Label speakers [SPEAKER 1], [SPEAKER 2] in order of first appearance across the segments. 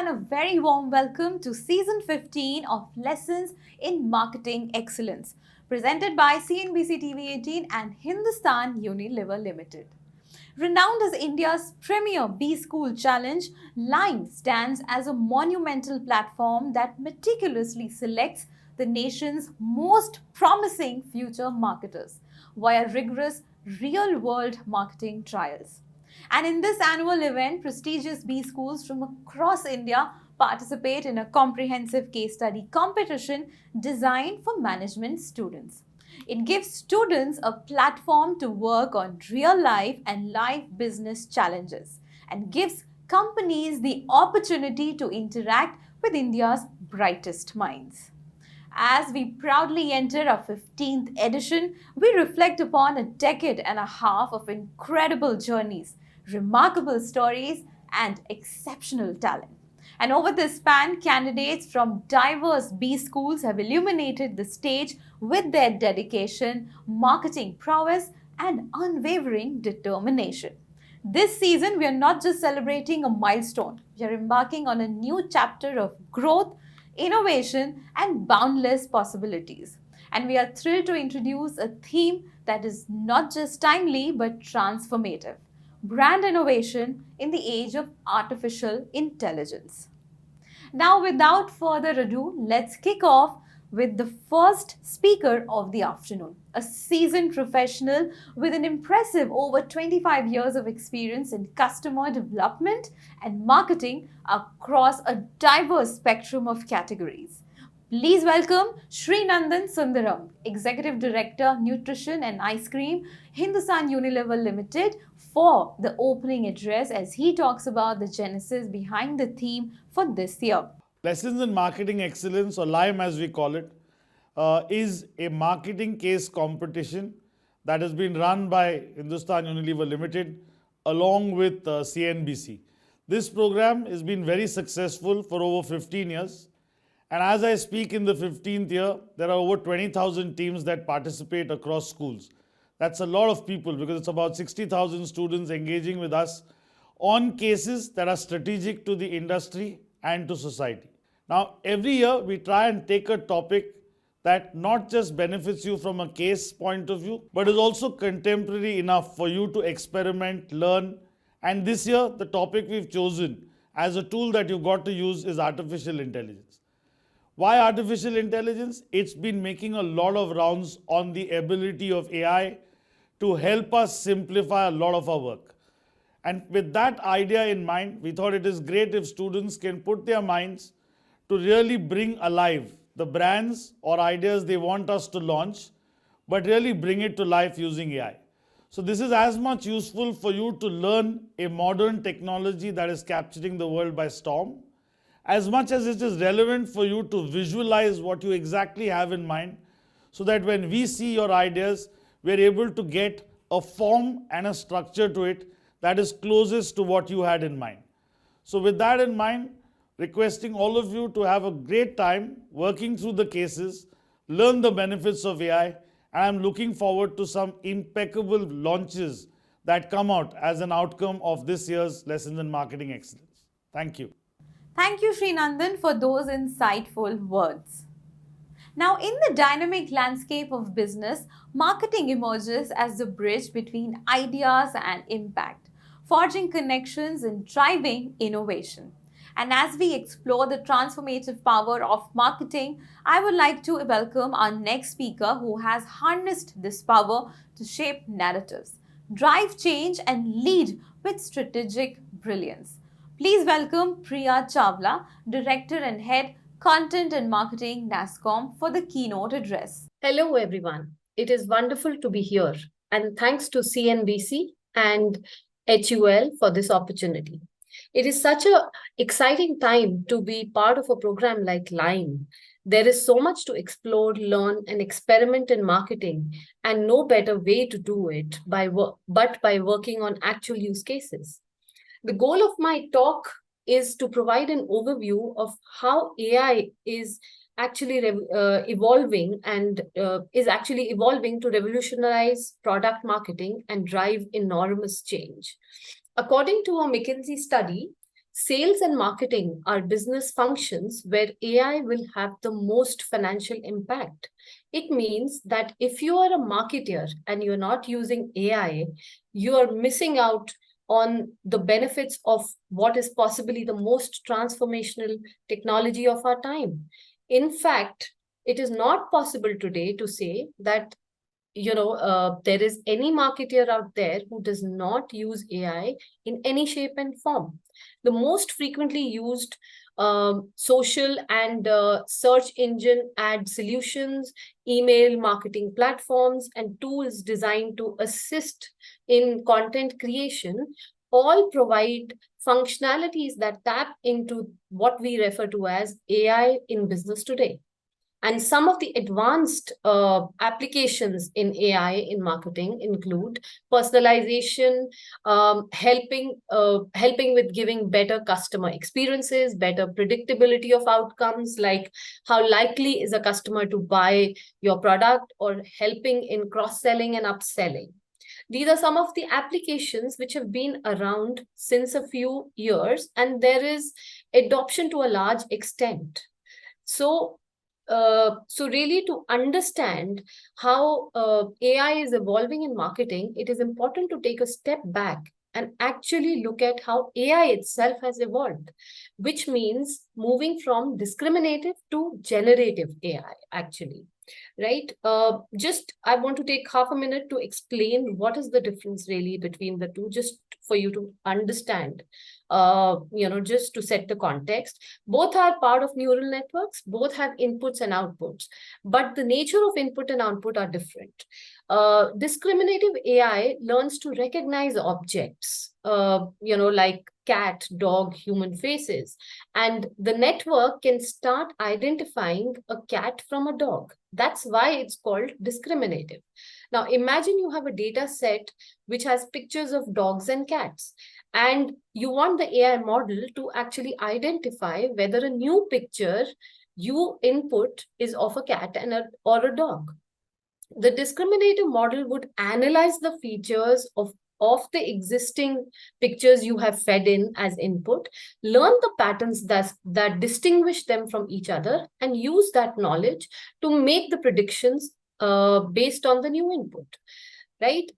[SPEAKER 1] a very warm welcome to Season 15 of Lessons in Marketing Excellence, presented by CNBC TV18 and Hindustan Unilever Limited. Renowned as India's premier B-School challenge, L.I.M.E stands as a monumental platform that meticulously selects the nation's most promising future marketers via rigorous real-world marketing trials. And in this annual event, prestigious B schools from across India participate in a comprehensive case study competition designed for management students. It gives students a platform to work on real life and live business challenges and gives companies the opportunity to interact with India's brightest minds. As we proudly enter our 15th edition, we reflect upon a decade and a half of incredible journeys, remarkable stories, and exceptional talent. And over this span, candidates from diverse B schools have illuminated the stage with their dedication, marketing prowess, and unwavering determination. This season, we are not just celebrating a milestone, we are embarking on a new chapter of growth, innovation, and boundless possibilities. And we are thrilled to introduce a theme that is not just timely but transformative: brand innovation in the age of artificial intelligence. Now, without further ado, let's kick off with the first speaker of the afternoon, a seasoned professional with an impressive over 25 years of experience in customer development and marketing across a diverse spectrum of categories. Please welcome Sri Nandan Sundaram, Executive Director, Nutrition and Ice Cream, Hindustan Unilever Limited, for the opening address as he talks about the genesis behind the theme for this year.
[SPEAKER 2] Lessons in Marketing Excellence, or L.I.M.E as we call it, is a marketing case competition that has been run by Hindustan Unilever Limited along with CNBC. This program has been very successful for over 15 years. And as I speak in the 15th year, there are over 20,000 teams that participate across schools. That's a lot of people because it's about 60,000 students engaging with us on cases that are strategic to the industry and to society. Now, every year we try and take a topic that not just benefits you from a case point of view, but is also contemporary enough for you to experiment, learn. And this year, the topic we've chosen as a tool that you've got to use is artificial intelligence. Why artificial intelligence? It's been making a lot of rounds on the ability of AI to help us simplify a lot of our work. And with that idea in mind, we thought it is great if students can put their minds to really bring alive the brands or ideas they want us to launch, but really bring it to life using AI. So this is as much useful for you to learn a modern technology that is capturing the world by storm, as much as it is relevant for you to visualize what you exactly have in mind, so that when we see your ideas, we're able to get a form and a structure to it that is closest to what you had in mind. So with that in mind, requesting all of you to have a great time working through the cases, learn the benefits of AI, and I'm looking forward to some impeccable launches that come out as an outcome of this year's Lessons in Marketing Excellence. Thank you.
[SPEAKER 1] Thank you, Sri Nandan, for those insightful words. Now, in the dynamic landscape of business, marketing emerges as the bridge between ideas and impact, forging connections and driving innovation. And as we explore the transformative power of marketing, I would like to welcome our next speaker who has harnessed this power to shape narratives, drive change, and lead with strategic brilliance. Please welcome Priya Chawla, Director and Head, Content and Marketing, NASSCOM, for the keynote address.
[SPEAKER 3] Hello, everyone. It is wonderful to be here. And thanks to CNBC and HUL for this opportunity. It is such an exciting time to be part of a program like L.I.M.E. There is so much to explore, learn, and experiment in marketing, and no better way to do it but by working on actual use cases. The goal of my talk is to provide an overview of how AI is actually evolving to revolutionize product marketing and drive enormous change. According to a McKinsey study, sales and marketing are business functions where AI will have the most financial impact. It means that if you are a marketer and you're not using AI, you are missing out on the benefits of what is possibly the most transformational technology of our time. In fact, it is not possible today to say that there is any marketer out there who does not use AI in any shape and form. The most frequently used social and search engine ad solutions, email marketing platforms, and tools designed to assist in content creation all provide functionalities that tap into what we refer to as AI in business today. And some of the advanced applications in AI in marketing include personalization, helping with giving better customer experiences, better predictability of outcomes, like how likely is a customer to buy your product, or helping in cross-selling and upselling. These are some of the applications which have been around since a few years, and there is adoption to a large extent. So really, to understand how AI is evolving in marketing, it is important to take a step back and actually look at how AI itself has evolved, which means moving from discriminative to generative AI, actually. Right? Just I want to take half a minute to explain what is the difference really between the two, just for you to understand, just to set the context. Both are part of neural networks, both have inputs and outputs, but the nature of input and output are different. Discriminative AI learns to recognize objects, like cat, dog, human faces, and the network can start identifying a cat from a dog. That's why it's called discriminative. Now, imagine you have a data set which has pictures of dogs and cats, and you want the AI model to actually identify whether a new picture you input is of a cat or a dog. The discriminative model would analyze the features of the existing pictures you have fed in as input, learn the patterns that distinguish them from each other, and use that knowledge to make the predictions based on the new input. Right?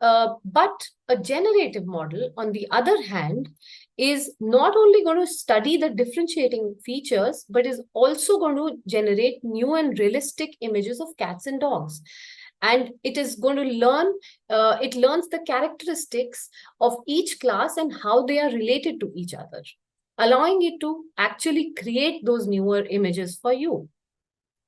[SPEAKER 3] But a generative model, on the other hand, is not only going to study the differentiating features, but is also going to generate new and realistic images of cats and dogs. And it is going to it learns the characteristics of each class and how they are related to each other, allowing it to actually create those newer images for you.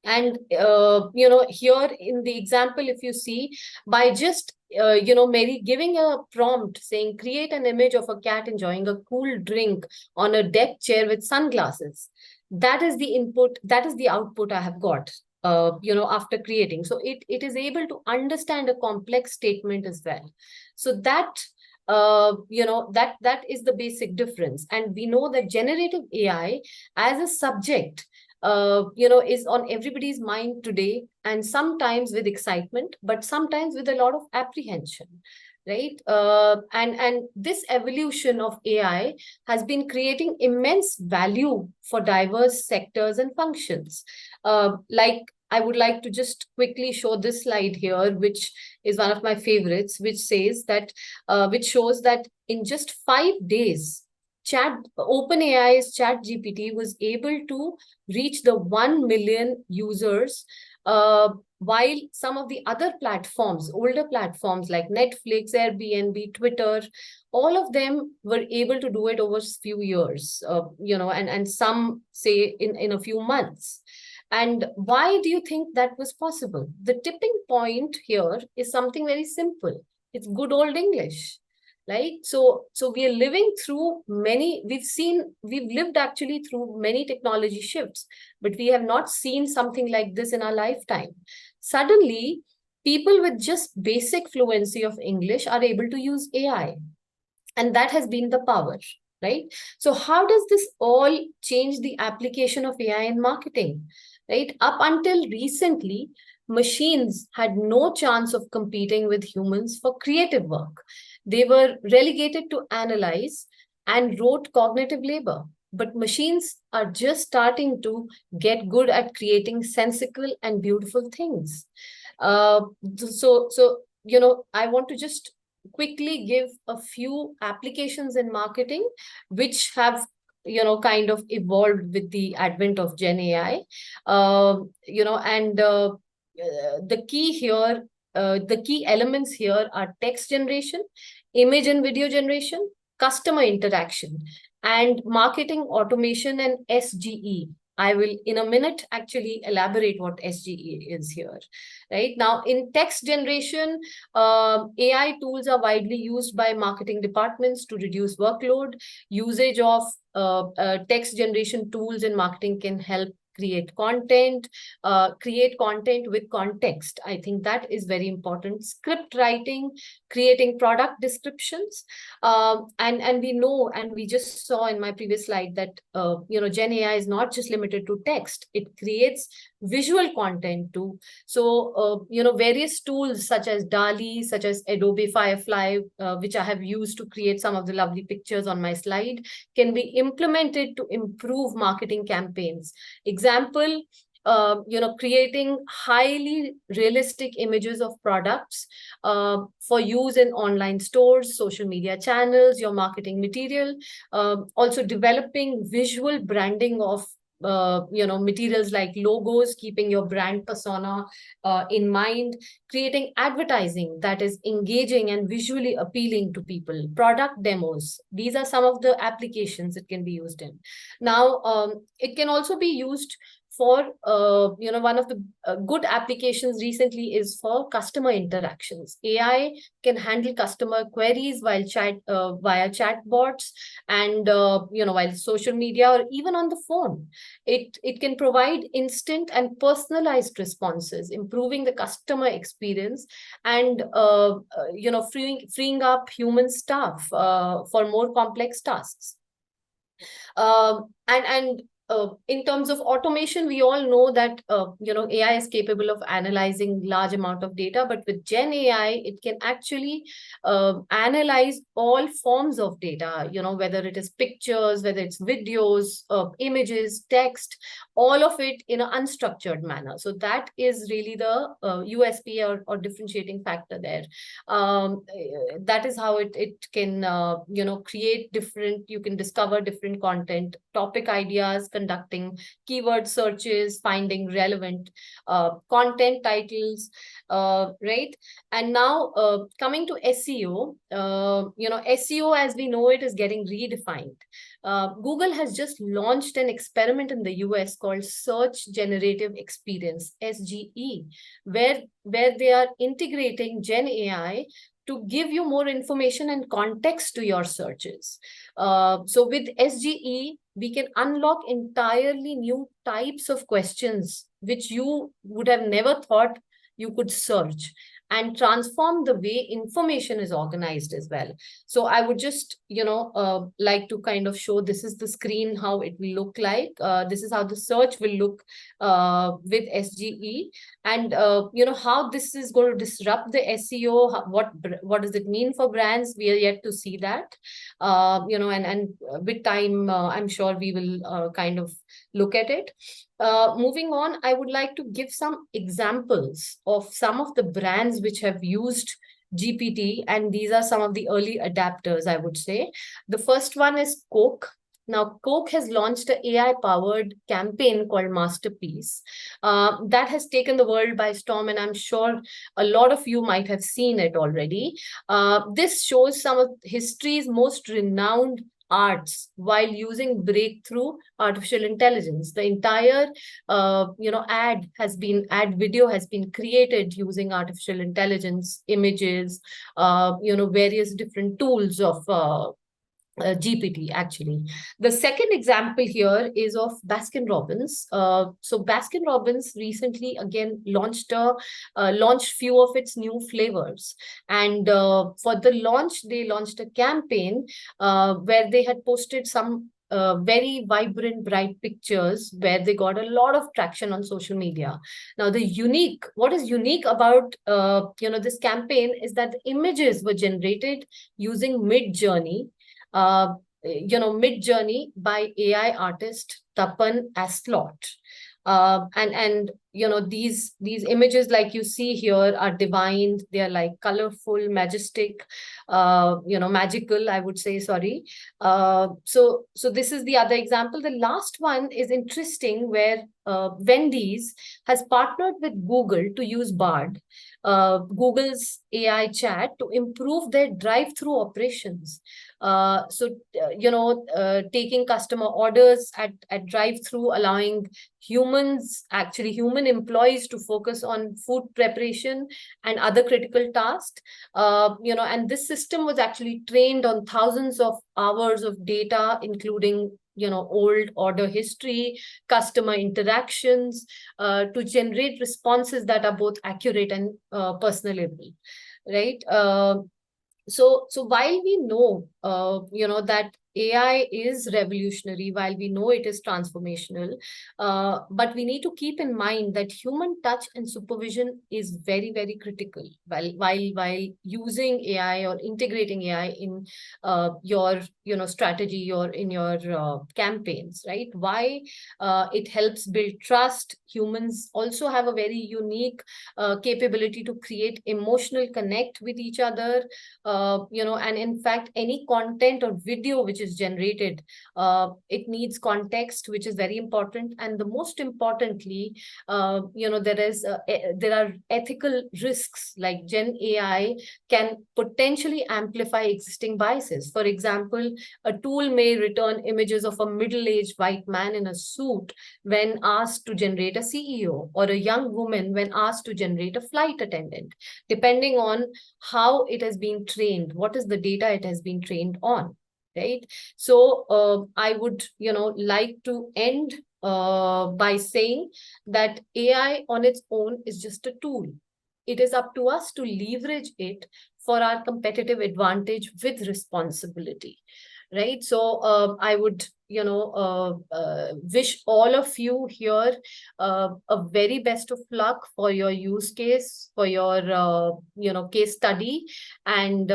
[SPEAKER 3] And, here in the example, if you see, by just, Mary giving a prompt saying, create an image of a cat enjoying a cool drink on a deck chair with sunglasses. That is the input, that is the output I have got, after creating. So it is able to understand a complex statement as well. So that that is the basic difference. And we know that generative AI as a subject is on everybody's mind today, and sometimes with excitement, but sometimes with a lot of apprehension, right? And this evolution of AI has been creating immense value for diverse sectors and functions. Like, I would like to just quickly show this slide here, which is one of my favorites, which says that, which shows that in just 5 days, OpenAI's ChatGPT was able to reach the 1 million users, while some of the other platforms, older platforms like Netflix, Airbnb, Twitter, all of them were able to do it over a few years, and some say in a few months. And why do you think that was possible? The tipping point here is something very simple. It's good old English. Right? So we are living through we've lived actually through many technology shifts, but we have not seen something like this in our lifetime. Suddenly, people with just basic fluency of English are able to use AI. And that has been the power, right? So how does this all change the application of AI in marketing, right? Up until recently, machines had no chance of competing with humans for creative work. They were relegated to analyze and rote cognitive labor. but machines are just starting to get good at creating sensical and beautiful things. So I want to just quickly give a few applications in marketing which have kind of evolved with the advent of Gen AI. And the key here, the key elements here are text generation, image and video generation, customer interaction, and marketing automation and SGE. I will in a minute actually elaborate what SGE is here. Right now, in text generation, AI tools are widely used by marketing departments to reduce workload. Usage of text generation tools in marketing can help create content with context. I think that is very important. Script writing, creating product descriptions, and we know, and we just saw in my previous slide that Gen AI is not just limited to text; it creates visual content too. So various tools such as DALI, such as Adobe Firefly, which I have used to create some of the lovely pictures on my slide, can be implemented to improve marketing campaigns. Example, creating highly realistic images of products for use in online stores, social media channels, your marketing material. Also developing visual branding of materials like logos, keeping your brand persona in mind, creating advertising that is engaging and visually appealing to people, product demos. These are some of the applications it can be used in. Now, it can also be used for one of the good applications recently is for customer interactions. AI can handle customer queries while via chatbots, and while social media or even on the phone. It can provide instant and personalized responses, improving the customer experience, and freeing up human staff for more complex tasks. And in terms of automation, we all know that AI is capable of analyzing large amount of data, but with Gen AI, it can actually analyze all forms of data, whether it is pictures, whether it's videos, images, text, all of it in an unstructured manner. So that is really the USP or differentiating factor there. That is how it can create different, you can discover different content, topic ideas, conducting keyword searches, finding relevant content titles, right? And now coming to SEO, SEO as we know it is getting redefined. Google has just launched an experiment in the US called Search Generative Experience, SGE, where they are integrating Gen AI to give you more information and context to your searches. So with SGE, we can unlock entirely new types of questions which you would have never thought you could search, and transform the way information is organized as well. So I would just, like to kind of show, this is the screen, how it will look like. This is how the search will look with SGE, and how this is going to disrupt the SEO. What does it mean for brands? We are yet to see that. And with time, I'm sure we will kind of look at it. Moving on, I would like to give some examples of some of the brands which have used GPT, and these are some of the early adapters, I would say. The first one is Coke. Now, Coke has launched an AI-powered campaign called Masterpiece that has taken the world by storm, and I'm sure a lot of you might have seen it already. This shows some of history's most renowned arts while using breakthrough artificial intelligence. The entire ad video has been created using artificial intelligence, images, various different tools of GPT actually. The second example here is of Baskin Robbins. So Baskin Robbins recently again launched few of its new flavors, and for the launch they launched a campaign where they had posted some very vibrant, bright pictures where they got a lot of traction on social media. Now, what is unique about this campaign is that the images were generated using Mid Journey, Mid Journey by AI artist Tapan Aslot. And these images like you see here are divine. They are like colorful, majestic, magical, I would say. Sorry. So this is the other example. The last one is interesting, where Wendy's has partnered with Google to use Bard, Google's AI chat, to improve their drive-through operations. Taking customer orders at drive-through, allowing human employees to focus on food preparation and other critical tasks. And this system was actually trained on thousands of hours of data, including old order history, customer interactions, to generate responses that are both accurate and personable, right? So while we know, that AI is revolutionary, while we know it is transformational, but we need to keep in mind that human touch and supervision is very, very critical while using AI or integrating AI in your strategy or in your campaigns, right? Why it helps build trust. Humans also have a very unique capability to create emotional connect with each other, and in fact, any content or video which is generated, it needs context, which is very important. And the most importantly, there are ethical risks, like Gen AI can potentially amplify existing biases. For example, a tool may return images of a middle-aged white man in a suit when asked to generate a CEO, or a young woman when asked to generate a flight attendant, depending on how it has been trained, what is the data it has been trained on, right? So I would, like to end by saying that AI on its own is just a tool. It is up to us to leverage it for our competitive advantage with responsibility, right? So I would, wish all of you here a very best of luck for your use case, for your case study, and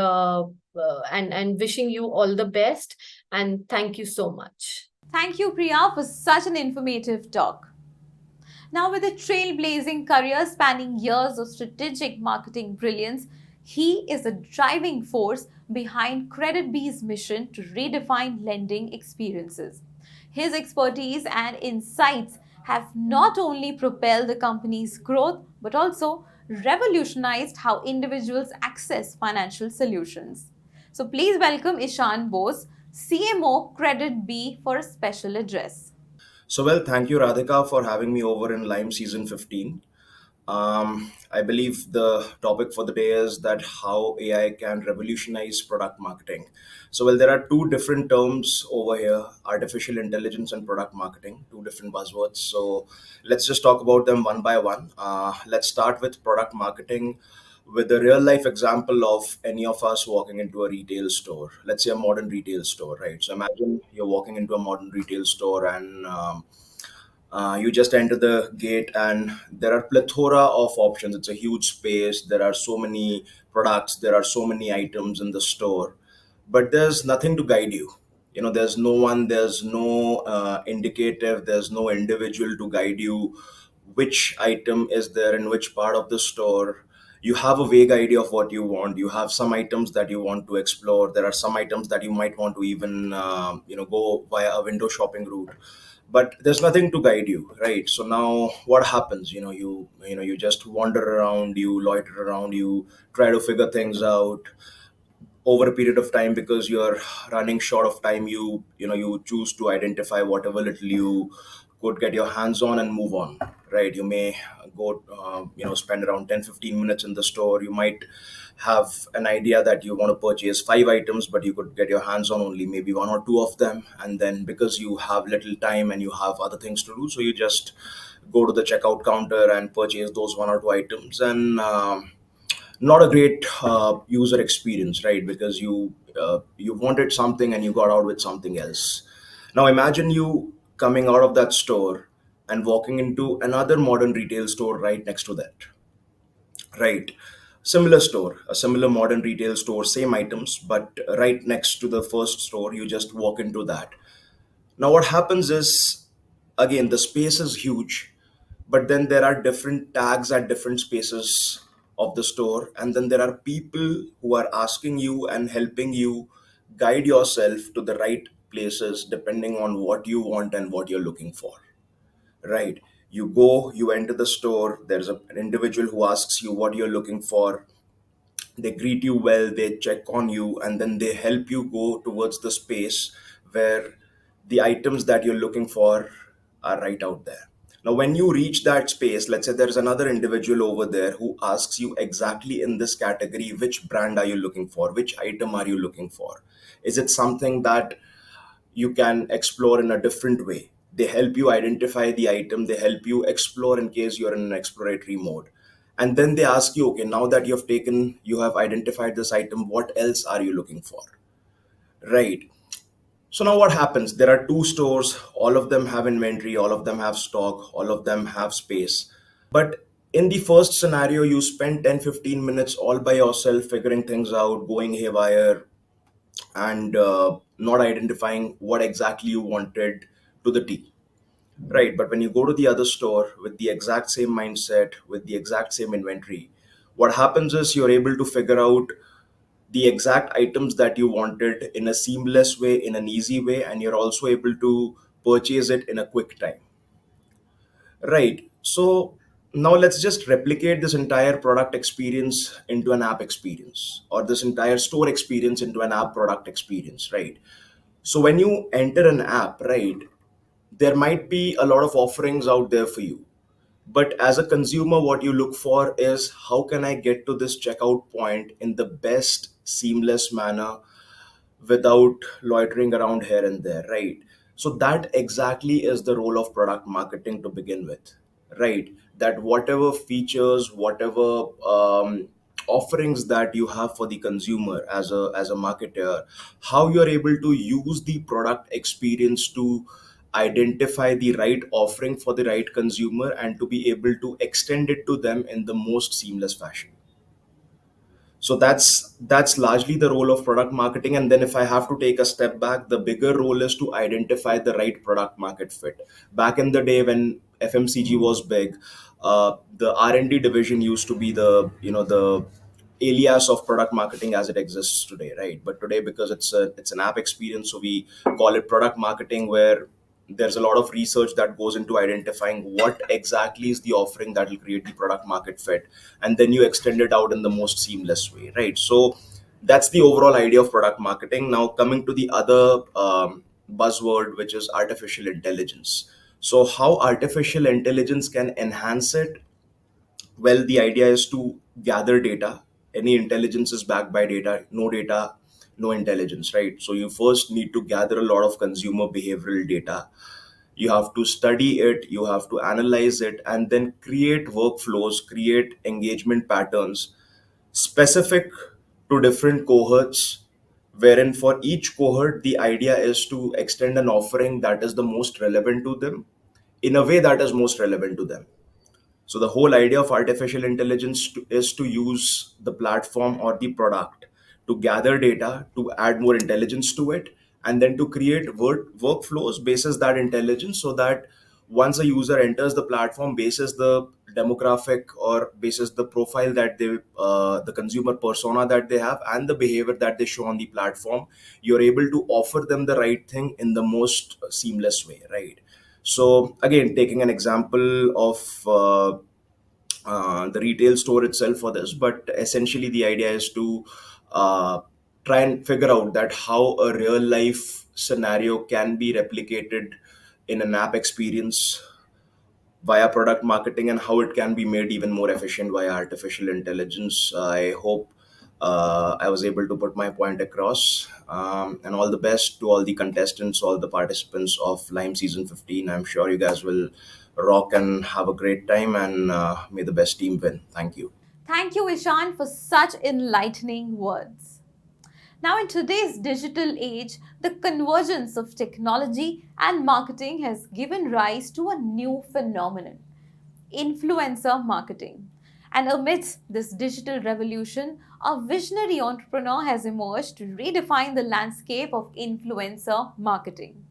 [SPEAKER 3] wishing you all the best, and thank you so much.
[SPEAKER 1] Thank you, Priya, for such an informative talk. Now, with a trailblazing career spanning years of strategic marketing brilliance, he is a driving force behind Credit B's mission to redefine lending experiences. His expertise and insights have not only propelled the company's growth but also revolutionized how individuals access financial solutions. So, please welcome Ishan Bose, CMO Credit B, for a special address.
[SPEAKER 4] Thank you, Radhika, for having me over in Lime Season 15. I believe the topic for the day is that how AI can revolutionize product marketing. There are two different terms over here: artificial intelligence and product marketing, two different buzzwords. So, let's just talk about them one by one. Let's start with product marketing with a real life example of any of us walking into a retail store. Let's say a modern retail store, right? So, imagine you're walking into a modern retail store, and you just enter the gate and there are plethora of options. It's a huge space. There are so many products, there are so many items in the store, but there's nothing to guide you. There's no one, there's no indicative, there's no individual to guide you which item is there in which part of the store. You have a vague idea of what you want. You have some items that you want to explore. There are some items that you might want to even go via a window shopping route, but there's nothing to guide you, right? So now what happens? You just wander around, you loiter around, you try to figure things out over a period of time. Because you're running short of time, you choose to identify whatever little you could get your hands on and move on, right? You may go spend around 10-15 minutes in the store. You might have an idea that you want to purchase 5 items, but you could get your hands on only maybe one or two of them. And then because you have little time and you have other things to do, so you just go to the checkout counter and purchase those one or two items. And not a great user experience, right? Because you wanted something and you got out with something else. Now imagine you coming out of that store and walking into another modern retail store right next to that, right? Similar store, a similar modern retail store, same items, but right next to the first store, you just walk into that. Now, what happens is, again, the space is huge, but then there are different tags at different spaces of the store, and then there are people who are asking you and helping you guide yourself to the right places depending on what you want and what you're looking for. Right? You go, you enter the store, there's an individual who asks you what you're looking for. They greet you well, they check on you, and then they help you go towards the space where the items that you're looking for are right out there. Now, when you reach that space, let's say there's another individual over there who asks you exactly in this category, which brand are you looking for? Which item are you looking for? Is it something that you can explore in a different way? They help you identify the item, they help you explore in case you're in an exploratory mode. And then they ask you, okay, now that you have identified this item, what else are you looking for? Right. So now what happens? There are two stores, all of them have inventory, all of them have stock, all of them have space. But in the first scenario, you spend 10-15 minutes all by yourself figuring things out, going haywire, and not identifying what exactly you wanted to the T. Right. But when you go to the other store with the exact same mindset, with the exact same inventory, what happens is you're able to figure out the exact items that you wanted in a seamless way, in an easy way, and you're also able to purchase it in a quick time. Right. So now let's just replicate this entire product experience into an app experience, or this entire store experience into an app product experience, right? So when you enter an app, right, there might be a lot of offerings out there for you. But as a consumer, what you look for is, how can I get to this checkout point in the best seamless manner without loitering around here and there, right? So that exactly is the role of product marketing to begin with, right? That whatever features, whatever offerings that you have for the consumer as a marketer, how you're able to use the product experience to identify the right offering for the right consumer and to be able to extend it to them in the most seamless fashion. So that's largely the role of product marketing. And then if I have to take a step back, the bigger role is to identify the right product market fit. Back in the day when FMCG was big, the R&D division used to be the alias of product marketing as it exists today, right? But today, because it's an app experience, so we call it product marketing, where there's a lot of research that goes into identifying what exactly is the offering that will create the product market fit, and then you extend it out in the most seamless way, right? So that's the overall idea of product marketing. Now, coming to the other buzzword, which is artificial intelligence. So how artificial intelligence can enhance it? Well, the idea is to gather data. Any intelligence is backed by data. No data, no intelligence, right? So you first need to gather a lot of consumer behavioral data. You have to study it, you have to analyze it, and then create workflows, create engagement patterns specific to different cohorts, wherein for each cohort the idea is to extend an offering that is the most relevant to them in a way that is most relevant to them. So the whole idea of artificial intelligence is to use the platform or the product to gather data, to add more intelligence to it, and then to create workflows basis that intelligence, so that once a user enters the platform, basis the demographic or basis the profile that the consumer persona that they have and the behavior that they show on the platform, you're able to offer them the right thing in the most seamless way, right? So again, taking an example of the retail store itself for this, but essentially the idea is to uh, try and figure out that how a real life scenario can be replicated in an app experience via product marketing, and how it can be made even more efficient via artificial intelligence. I hope I was able to put my point across. And all the best to all the contestants, all the participants of Lime Season 15. I'm sure you guys will rock and have a great time, and may the best team win. Thank you.
[SPEAKER 1] Thank you, Ishan, for such enlightening words. Now, in today's digital age, the convergence of technology and marketing has given rise to a new phenomenon: influencer marketing. And amidst this digital revolution, a visionary entrepreneur has emerged to redefine the landscape of influencer marketing.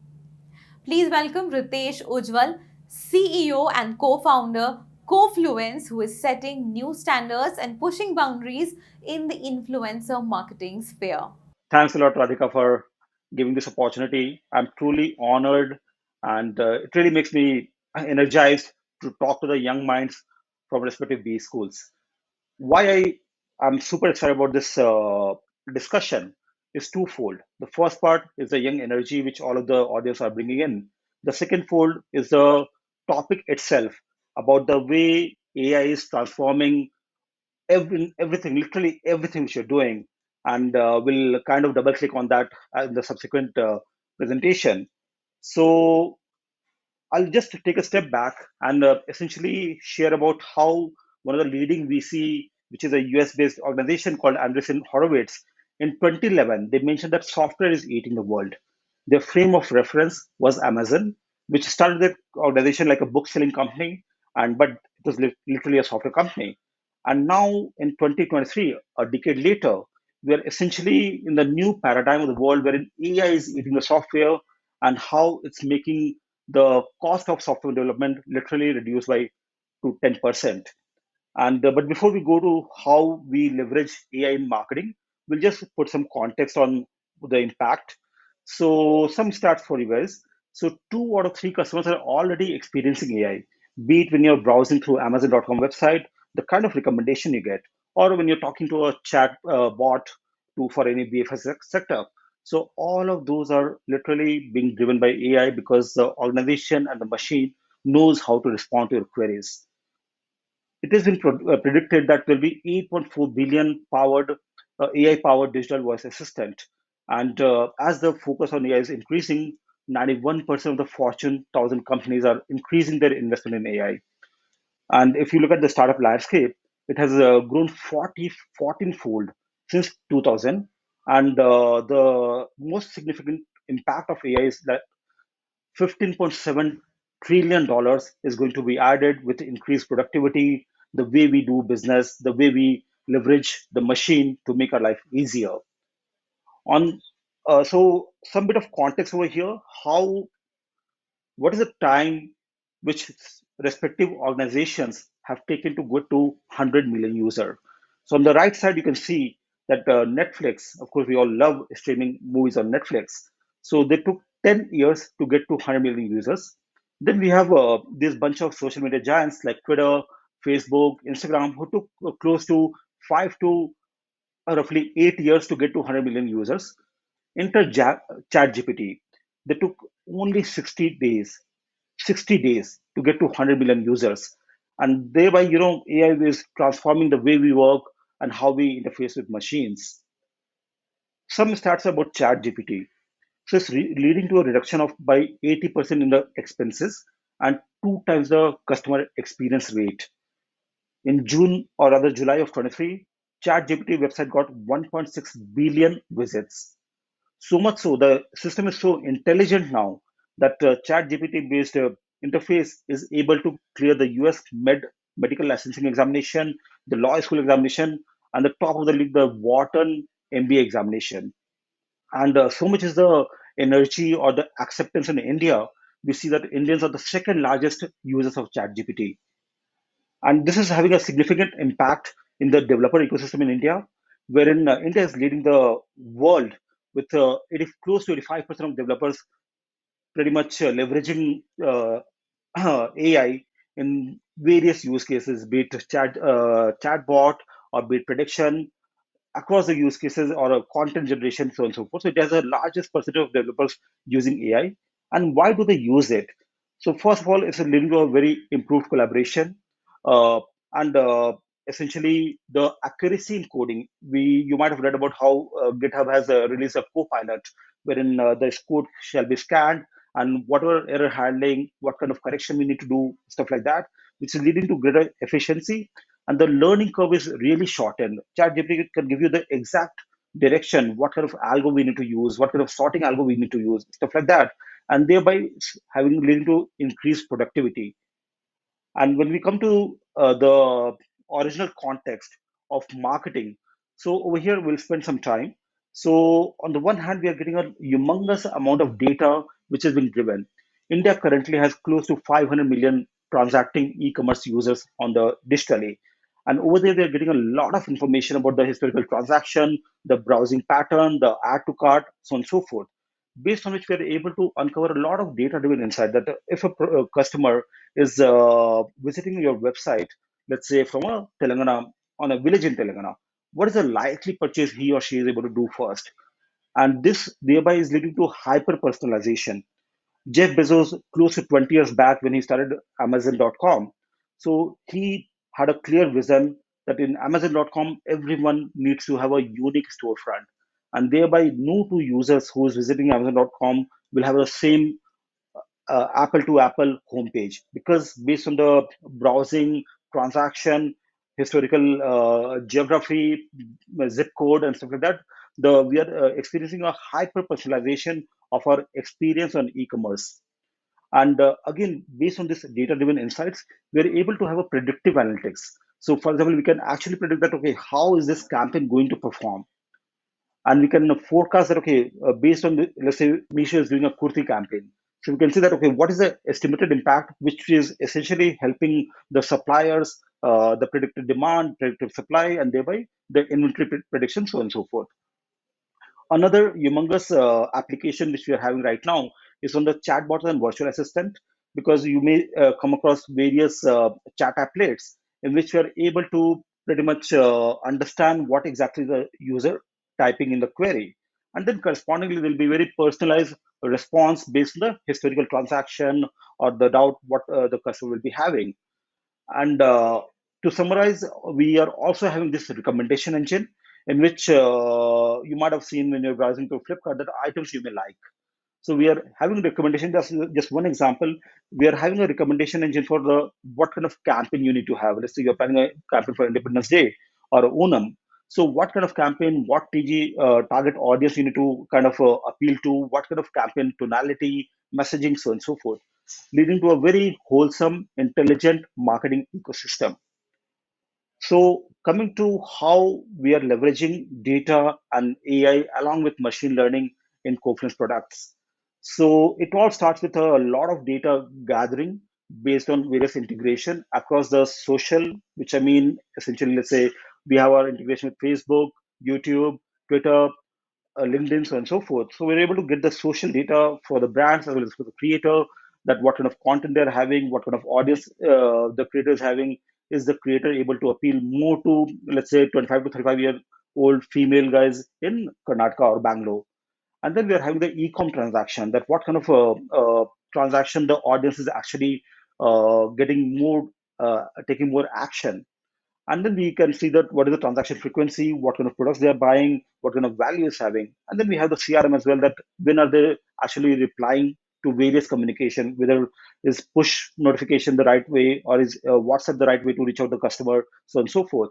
[SPEAKER 1] Please welcome Ritesh Ujjwal, CEO and co-founder Cofluence, who is setting new standards and pushing boundaries in the influencer marketing sphere.
[SPEAKER 5] Thanks a lot, Radhika, for giving this opportunity. I'm truly honored, and it really makes me energized to talk to the young minds from respective B schools. Why am super excited about this discussion is twofold. The first part is the young energy which all of the audience are bringing in. The second fold is the topic itself about the way AI is transforming everything, literally everything which you're doing, and we'll kind of double click on that in the subsequent presentation. So I'll just take a step back and essentially share about how one of the leading VC, which is a US based organization called Andreessen Horowitz, in 2011, they mentioned that software is eating the world. Their frame of reference was Amazon, which started the organization like a book selling company, but it was literally a software company. And now in 2023, a decade later, we are essentially in the new paradigm of the world wherein AI is eating the software and how it's making the cost of software development literally reduced by to 10%. And but before we go to how we leverage AI in marketing, we'll just put some context on the impact. So some stats for you guys. So 2 out of 3 customers are already experiencing AI, be it when you're browsing through Amazon.com website, the kind of recommendation you get, or when you're talking to a chat bot to for any BFS sector. So all of those are literally being driven by AI because the organization and the machine knows how to respond to your queries. It has been predicted that there will be 8.4 billion powered AI powered digital voice assistant. And as the focus on AI is increasing, 91% of the Fortune 1000 companies are increasing their investment in AI. And if you look at the startup landscape, it has grown 14-fold since 2000. And the most significant impact of AI is that $15.7 trillion is going to be added with increased productivity, the way we do business, the way we leverage the machine to make our life easier. On so some bit of context over here, how what is the time which respective organizations have taken to go to 100 million user? So on the right side, you can see that Netflix, of course, we all love streaming movies on Netflix. So they took 10 years to get to 100 million users. Then we have this bunch of social media giants like Twitter, Facebook, Instagram, who took close to 5 to roughly 8 years to get to 100 million users. Enter ChatGPT. They took only 60 days to get to 100 million users. And thereby, AI is transforming the way we work and how we interface with machines. Some stats about ChatGPT. So it's leading to a reduction of by 80% in the expenses and 2 times the customer experience rate. In June or rather July of 23, ChatGPT website got 1.6 billion visits. So much so, the system is so intelligent now that ChatGPT based interface is able to clear the US medical licensing examination, the law school examination, and the top of the league, the Wharton MBA examination. And so much is the energy or the acceptance in India. We see that Indians are the second largest users of ChatGPT. And this is having a significant impact in the developer ecosystem in India, wherein India is leading the world with close to 85% of developers pretty much leveraging AI in various use cases, be it chatbot or be it prediction across the use cases or a content generation, so on and so forth. So it has the largest percentage of developers using AI. And why do they use it? So first of all, it's leading to a very improved collaboration, and essentially the accuracy in coding. You might have read about how GitHub has released a Copilot, wherein the code shall be scanned and whatever error handling, what kind of correction we need to do, stuff like that, which is leading to greater efficiency, and the learning curve is really shortened. ChatGPT can give you the exact direction, what kind of algo we need to use, what kind of sorting algo we need to use, stuff like that, and thereby having leading to increased productivity. And when we come to the original context of marketing. So over here, we'll spend some time. So on the one hand, we are getting a humongous amount of data which has been driven. India currently has close to 500 million transacting e-commerce users on the digitally. And over there, we are getting a lot of information about the historical transaction, the browsing pattern, the add to cart, so on and so forth, based on which we are able to uncover a lot of data-driven insight that if a customer is visiting your website, let's say from a Telangana, on a village in Telangana, what is the likely purchase he or she is able to do first? And this thereby is leading to hyper personalization. Jeff Bezos, close to 20 years back when he started Amazon.com, so he had a clear vision that in Amazon.com, everyone needs to have a unique storefront. And thereby, no two users who is visiting Amazon.com will have the same Apple to Apple homepage, because based on the browsing, transaction, historical geography, zip code, and stuff like that, we are experiencing a hyper personalization of our experience on e-commerce. And again, based on this data-driven insights, we are able to have a predictive analytics. So, for example, we can actually predict that, okay, how is this campaign going to perform? And we can forecast that, okay, based on the, let's say Misha is doing a kurti campaign, so we can see that, okay, what is the estimated impact, which is essentially helping the suppliers, the predicted demand, predictive supply, and thereby the inventory prediction, so on and so forth. Another humongous application which we are having right now is on the chatbot and virtual assistant, because you may come across various chat applets in which you are able to pretty much understand what exactly the user typing in the query. And then correspondingly, there will be very personalized response based on the historical transaction or the doubt what the customer will be having. And to summarize, we are also having this recommendation engine in which you might have seen when you're browsing through Flipkart that items you may like. So we are having recommendation. Just one example. We are having a recommendation engine for the what kind of campaign you need to have. Let's say you're planning a campaign for Independence Day or Onam. So what kind of campaign, what TG target audience you need to kind of appeal to, what kind of campaign tonality, messaging, so on and so forth, leading to a very wholesome, intelligent marketing ecosystem. So, coming to how we are leveraging data and AI along with machine learning in Confluence products. So, it all starts with a lot of data gathering based on various integration across the social, which I mean, essentially, let's say we have our integration with Facebook, YouTube, Twitter, LinkedIn, so on and so forth. So we're able to get the social data for the brands as well as for the creator, that what kind of content they're having, what kind of audience the creator is having. Is the creator able to appeal more to, let's say, 25 to 35-year-old female guys in Karnataka or Bangalore? And then we are having the e-com transaction, that what kind of transaction the audience is actually getting more, taking more action. And then we can see that what is the transaction frequency, what kind of products they are buying, what kind of value is having. And then we have the CRM as well, that when are they actually replying to various communication, whether is push notification the right way or is WhatsApp the right way to reach out the customer, so on and so forth.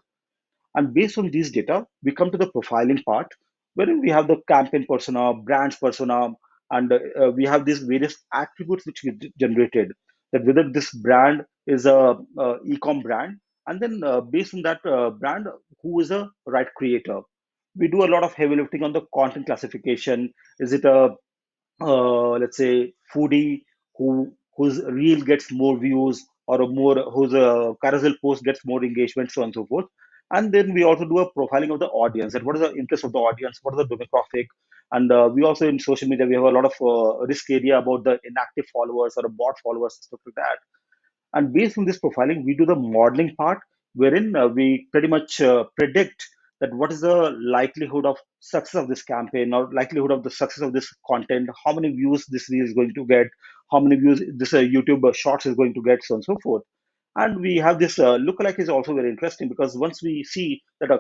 [SPEAKER 5] And based on these data, we come to the profiling part, wherein we have the campaign persona, brands persona, and we have these various attributes which we generated. That whether this brand is a e-com brand, and then based on that brand, who is a right creator. We do a lot of heavy lifting on the content classification. Is it a let's say foodie whose reel gets more views, or a more whose carousel post gets more engagement, so on and so forth. And then we also do a profiling of the audience, and what is the interest of the audience, what is the demographic. And we also in social media we have a lot of risk area about the inactive followers or bot followers, stuff like that. And based on this profiling, we do the modeling part, wherein we pretty much predict that what is the likelihood of success of this campaign, or likelihood of the success of this content, how many views this reel is going to get, how many views this YouTube shorts is going to get, so on and so forth. And we have this lookalike is also very interesting, because once we see that a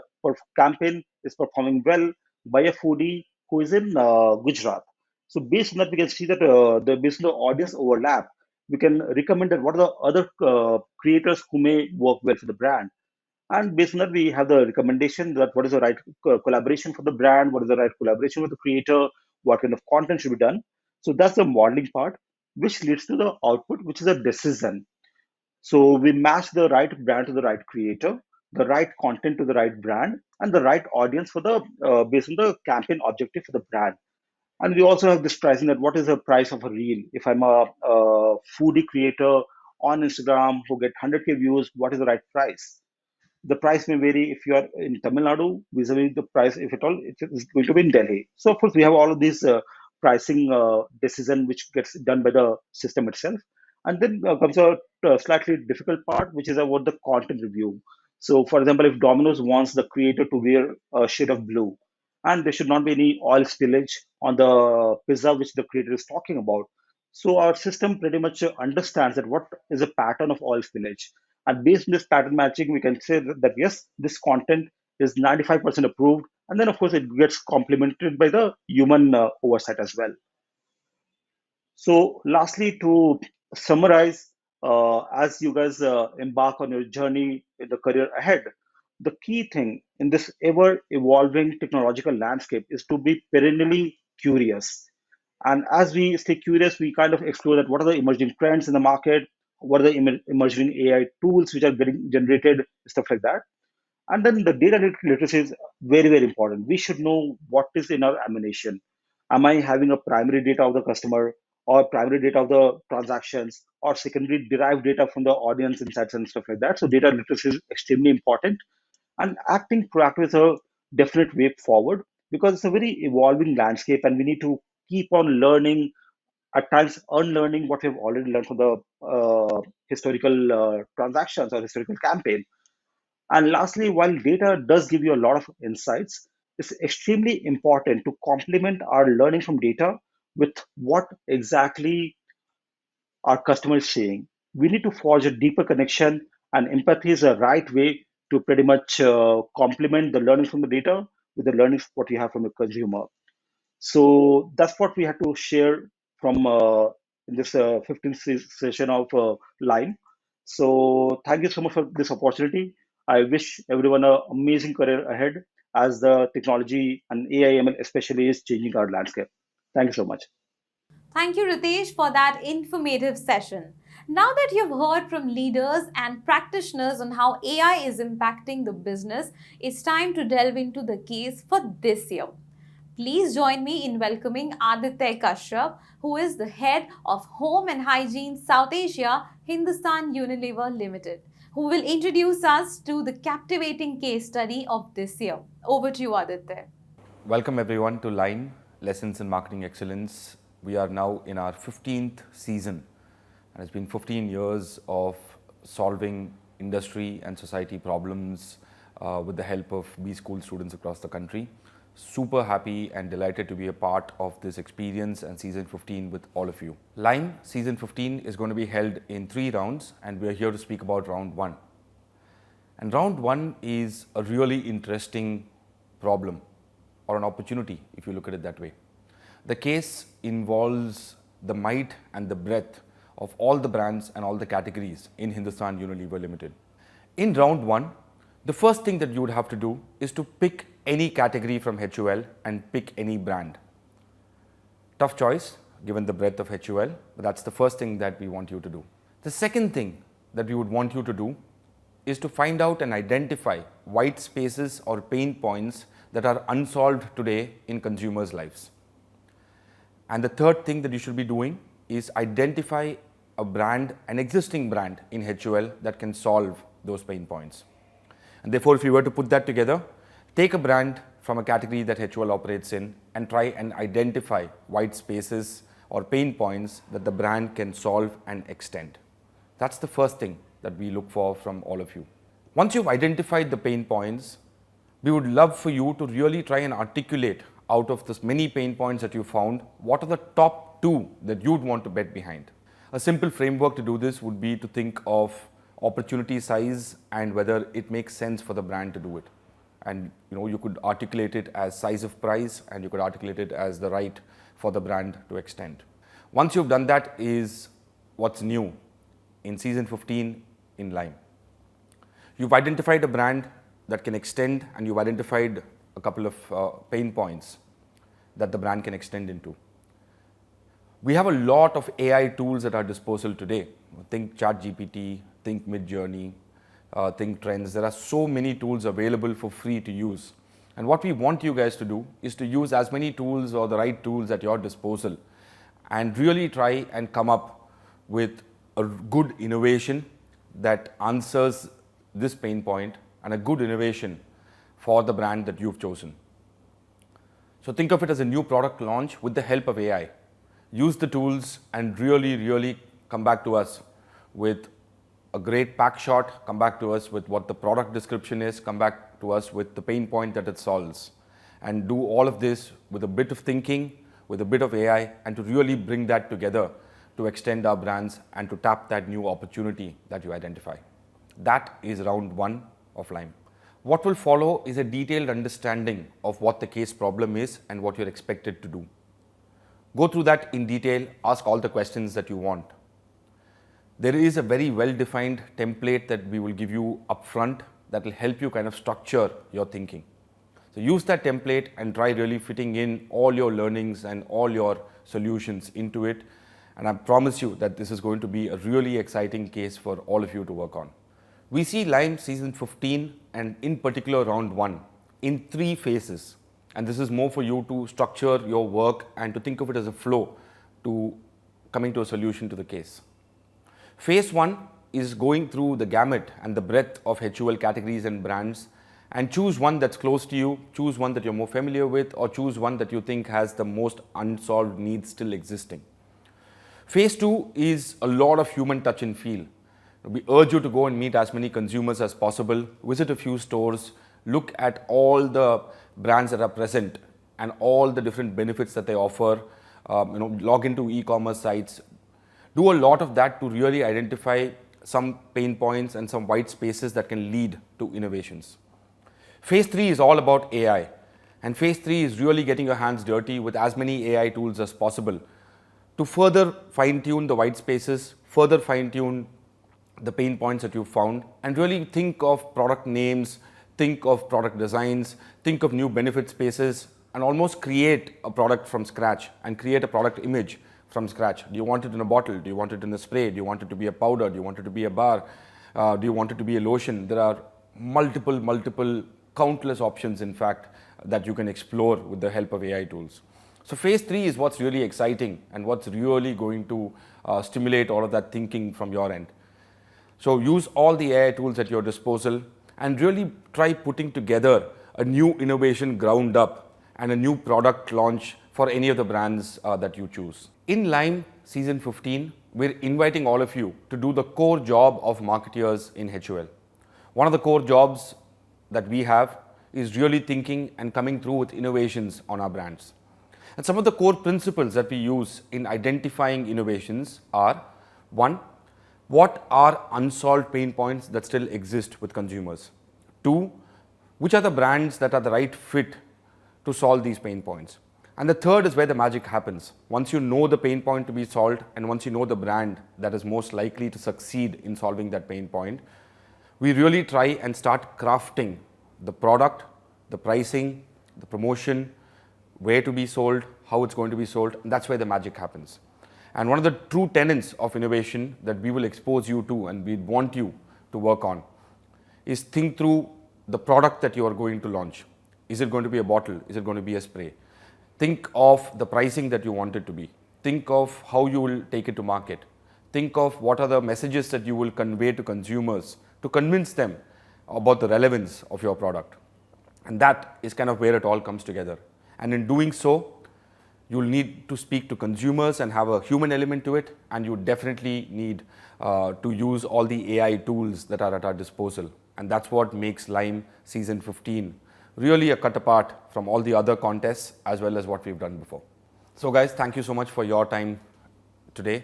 [SPEAKER 5] campaign is performing well by a foodie who is in Gujarat, so based on that we can see that based on the audience overlap, we can recommend that what are the other creators who may work well for the brand. And based on that, we have the recommendation that what is the right collaboration for the brand, what is the right collaboration with the creator, what kind of content should be done. So that's the modeling part, which leads to the output, which is a decision. So we match the right brand to the right creator. the right content to the right brand, and the right audience for the based on the campaign objective for the brand. And we also have this pricing, that what is the price of a reel? If I'm a foodie creator on Instagram who get 100K views, what is the right price? The price may vary if you are in Tamil Nadu vis-a-vis the price, if at all, it is going to be in Delhi. So of course, we have all of these pricing decision which gets done by the system itself. And then comes a slightly difficult part, which is about the content review. So for example, if Domino's wants the creator to wear a shade of blue, and there should not be any oil spillage on the pizza which the creator is talking about. So our system pretty much understands that what is a pattern of oil spillage, and based on this pattern matching, we can say that yes, this content is 95% approved. And then, of course, it gets complemented by the human oversight as well. So, lastly, to summarize, as you guys embark on your journey in the career ahead, the key thing in this ever evolving technological landscape is to be perennially curious. And as we stay curious, we kind of explore that what are the emerging trends in the market, what are the emerging AI tools which are getting generated, stuff like that. And then the data literacy is very, very important. We should know what is in our ammunition. Am I having a primary data of the customer, or primary data of the transactions, or secondary derived data from the audience insights and stuff like that? So data literacy is extremely important. And acting proactive is a definite way forward, because it's a very evolving landscape and we need to keep on learning, at times unlearning what we've already learned from the historical transactions or historical campaign. And lastly, while data does give you a lot of insights, it's extremely important to complement our learning from data with what exactly our customer is saying. We need to forge a deeper connection, and empathy is a right way to pretty much complement the learning from the data with the learning what you have from the consumer. So that's what we had to share from in this 15th session of Line. So thank you so much for this opportunity. I wish everyone an amazing career ahead, as the technology and AI/ML especially is changing our landscape. Thank you so much.
[SPEAKER 1] Thank you, Ritesh, for that informative session. Now that you've heard from leaders and practitioners on how AI is impacting the business, it's time to delve into the case for this year. Please join me in welcoming Aditya Kashyap, who is the head of Home and Hygiene South Asia, Hindustan Unilever Limited, who will introduce us to the captivating case study of this year. Over to you, Aditya.
[SPEAKER 6] Welcome everyone to Line Lessons in Marketing Excellence. We are now in our 15th season, and it's been 15 years of solving industry and society problems with the help of B school students across the country. Super happy and delighted to be a part of this experience and season 15 with all of you. Line season 15 is going to be held in 3 rounds, and we are here to speak about round 1. And round 1 is a really interesting problem, or an opportunity if you look at it that way. The case involves the might and the breadth of all the brands and all the categories in Hindustan Unilever Limited. In round 1, the first thing that you would have to do is to pick any category from HUL and pick any brand. Tough choice given the breadth of HUL, but that's the first thing that we want you to do. The second thing that we would want you to do is to find out and identify white spaces or pain points that are unsolved today in consumers' lives. And the third thing that you should be doing is identify a brand, an existing brand in HUL that can solve those pain points. And therefore, if you were to put that together, take a brand from a category that HUL operates in and try and identify white spaces or pain points that the brand can solve and extend. That's the first thing that we look for from all of you. Once you've identified the pain points, we would love for you to really try and articulate out of this many pain points that you found, what are the top 2 that you'd want to bet behind. A simple framework to do this would be to think of opportunity size and whether it makes sense for the brand to do it. And you could articulate it as size of price, and you could articulate it as the right for the brand to extend. Once you've done that is what's new in season 15 in L.I.M.E. You've identified a brand that can extend, and you've identified a couple of pain points that the brand can extend into. We have a lot of AI tools at our disposal today. Think ChatGPT, think Midjourney, think trends. There are so many tools available for free to use. And what we want you guys to do is to use as many tools or the right tools at your disposal and really try and come up with a good innovation that answers this pain point and a good innovation for the brand that you've chosen. So think of it as a new product launch with the help of AI. Use the tools and really come back to us with a great pack shot, come back to us with what the product description is, come back to us with the pain point that it solves. And do all of this with a bit of thinking, with a bit of AI, and to really bring that together to extend our brands and to tap that new opportunity that you identify. That is round one of L.I.M.E. What will follow is a detailed understanding of what the case problem is and what you're expected to do. Go through that in detail, ask all the questions that you want. There is a very well-defined template that we will give you upfront that will help you kind of structure your thinking. So use that template and try really fitting in all your learnings and all your solutions into it. And I promise you that this is going to be a really exciting case for all of you to work on. We see L.I.M.E. season 15 and in particular round 1 in 3 phases. And this is more for you to structure your work and to think of it as a flow to coming to a solution to the case. Phase 1 is going through the gamut and the breadth of HUL categories and brands and choose one that's close to you, choose one that you're more familiar with, or choose one that you think has the most unsolved needs still existing. Phase 2 is a lot of human touch and feel. We urge you to go and meet as many consumers as possible, visit a few stores, look at all the brands that are present and all the different benefits that they offer, log into e-commerce sites. Do a lot of that to really identify some pain points and some white spaces that can lead to innovations. Phase 3 is all about AI, and Phase 3 is really getting your hands dirty with as many AI tools as possible to further fine-tune the white spaces, further fine-tune the pain points that you've found, and really think of product names, think of product designs, think of new benefit spaces, and almost create a product from scratch and create a product image from scratch. Do you want it in a bottle? Do you want it in a spray? Do you want it to be a powder? Do you want it to be a bar? Do you want it to be a lotion? There are multiple, countless options, in fact, that you can explore with the help of AI tools. So Phase 3 is what's really exciting and what's really going to stimulate all of that thinking from your end. So use all the AI tools at your disposal and really try putting together a new innovation ground up and a new product launch for any of the brands that you choose. In L.I.M.E. season 15, we're inviting all of you to do the core job of marketeers in HUL. One of the core jobs that we have is really thinking and coming through with innovations on our brands. And some of the core principles that we use in identifying innovations are: 1, what are unsolved pain points that still exist with consumers? 2, which are the brands that are the right fit to solve these pain points? And the third is where the magic happens. Once you know the pain point to be solved and once you know the brand that is most likely to succeed in solving that pain point, we really try and start crafting the product, the pricing, the promotion, where to be sold, how it's going to be sold, and that's where the magic happens. And one of the true tenets of innovation that we will expose you to and we want you to work on is think through the product that you are going to launch. Is it going to be a bottle? Is it going to be a spray? Think of the pricing that you want it to be. Think of how you will take it to market. Think of what are the messages that you will convey to consumers to convince them about the relevance of your product. And that is kind of where it all comes together. And in doing so, you'll need to speak to consumers and have a human element to it, and you definitely need to use all the AI tools that are at our disposal. And that's what makes L.I.M.E. season 15 really a cut apart from all the other contests as well as what we've done before. So guys, thank you so much for your time today.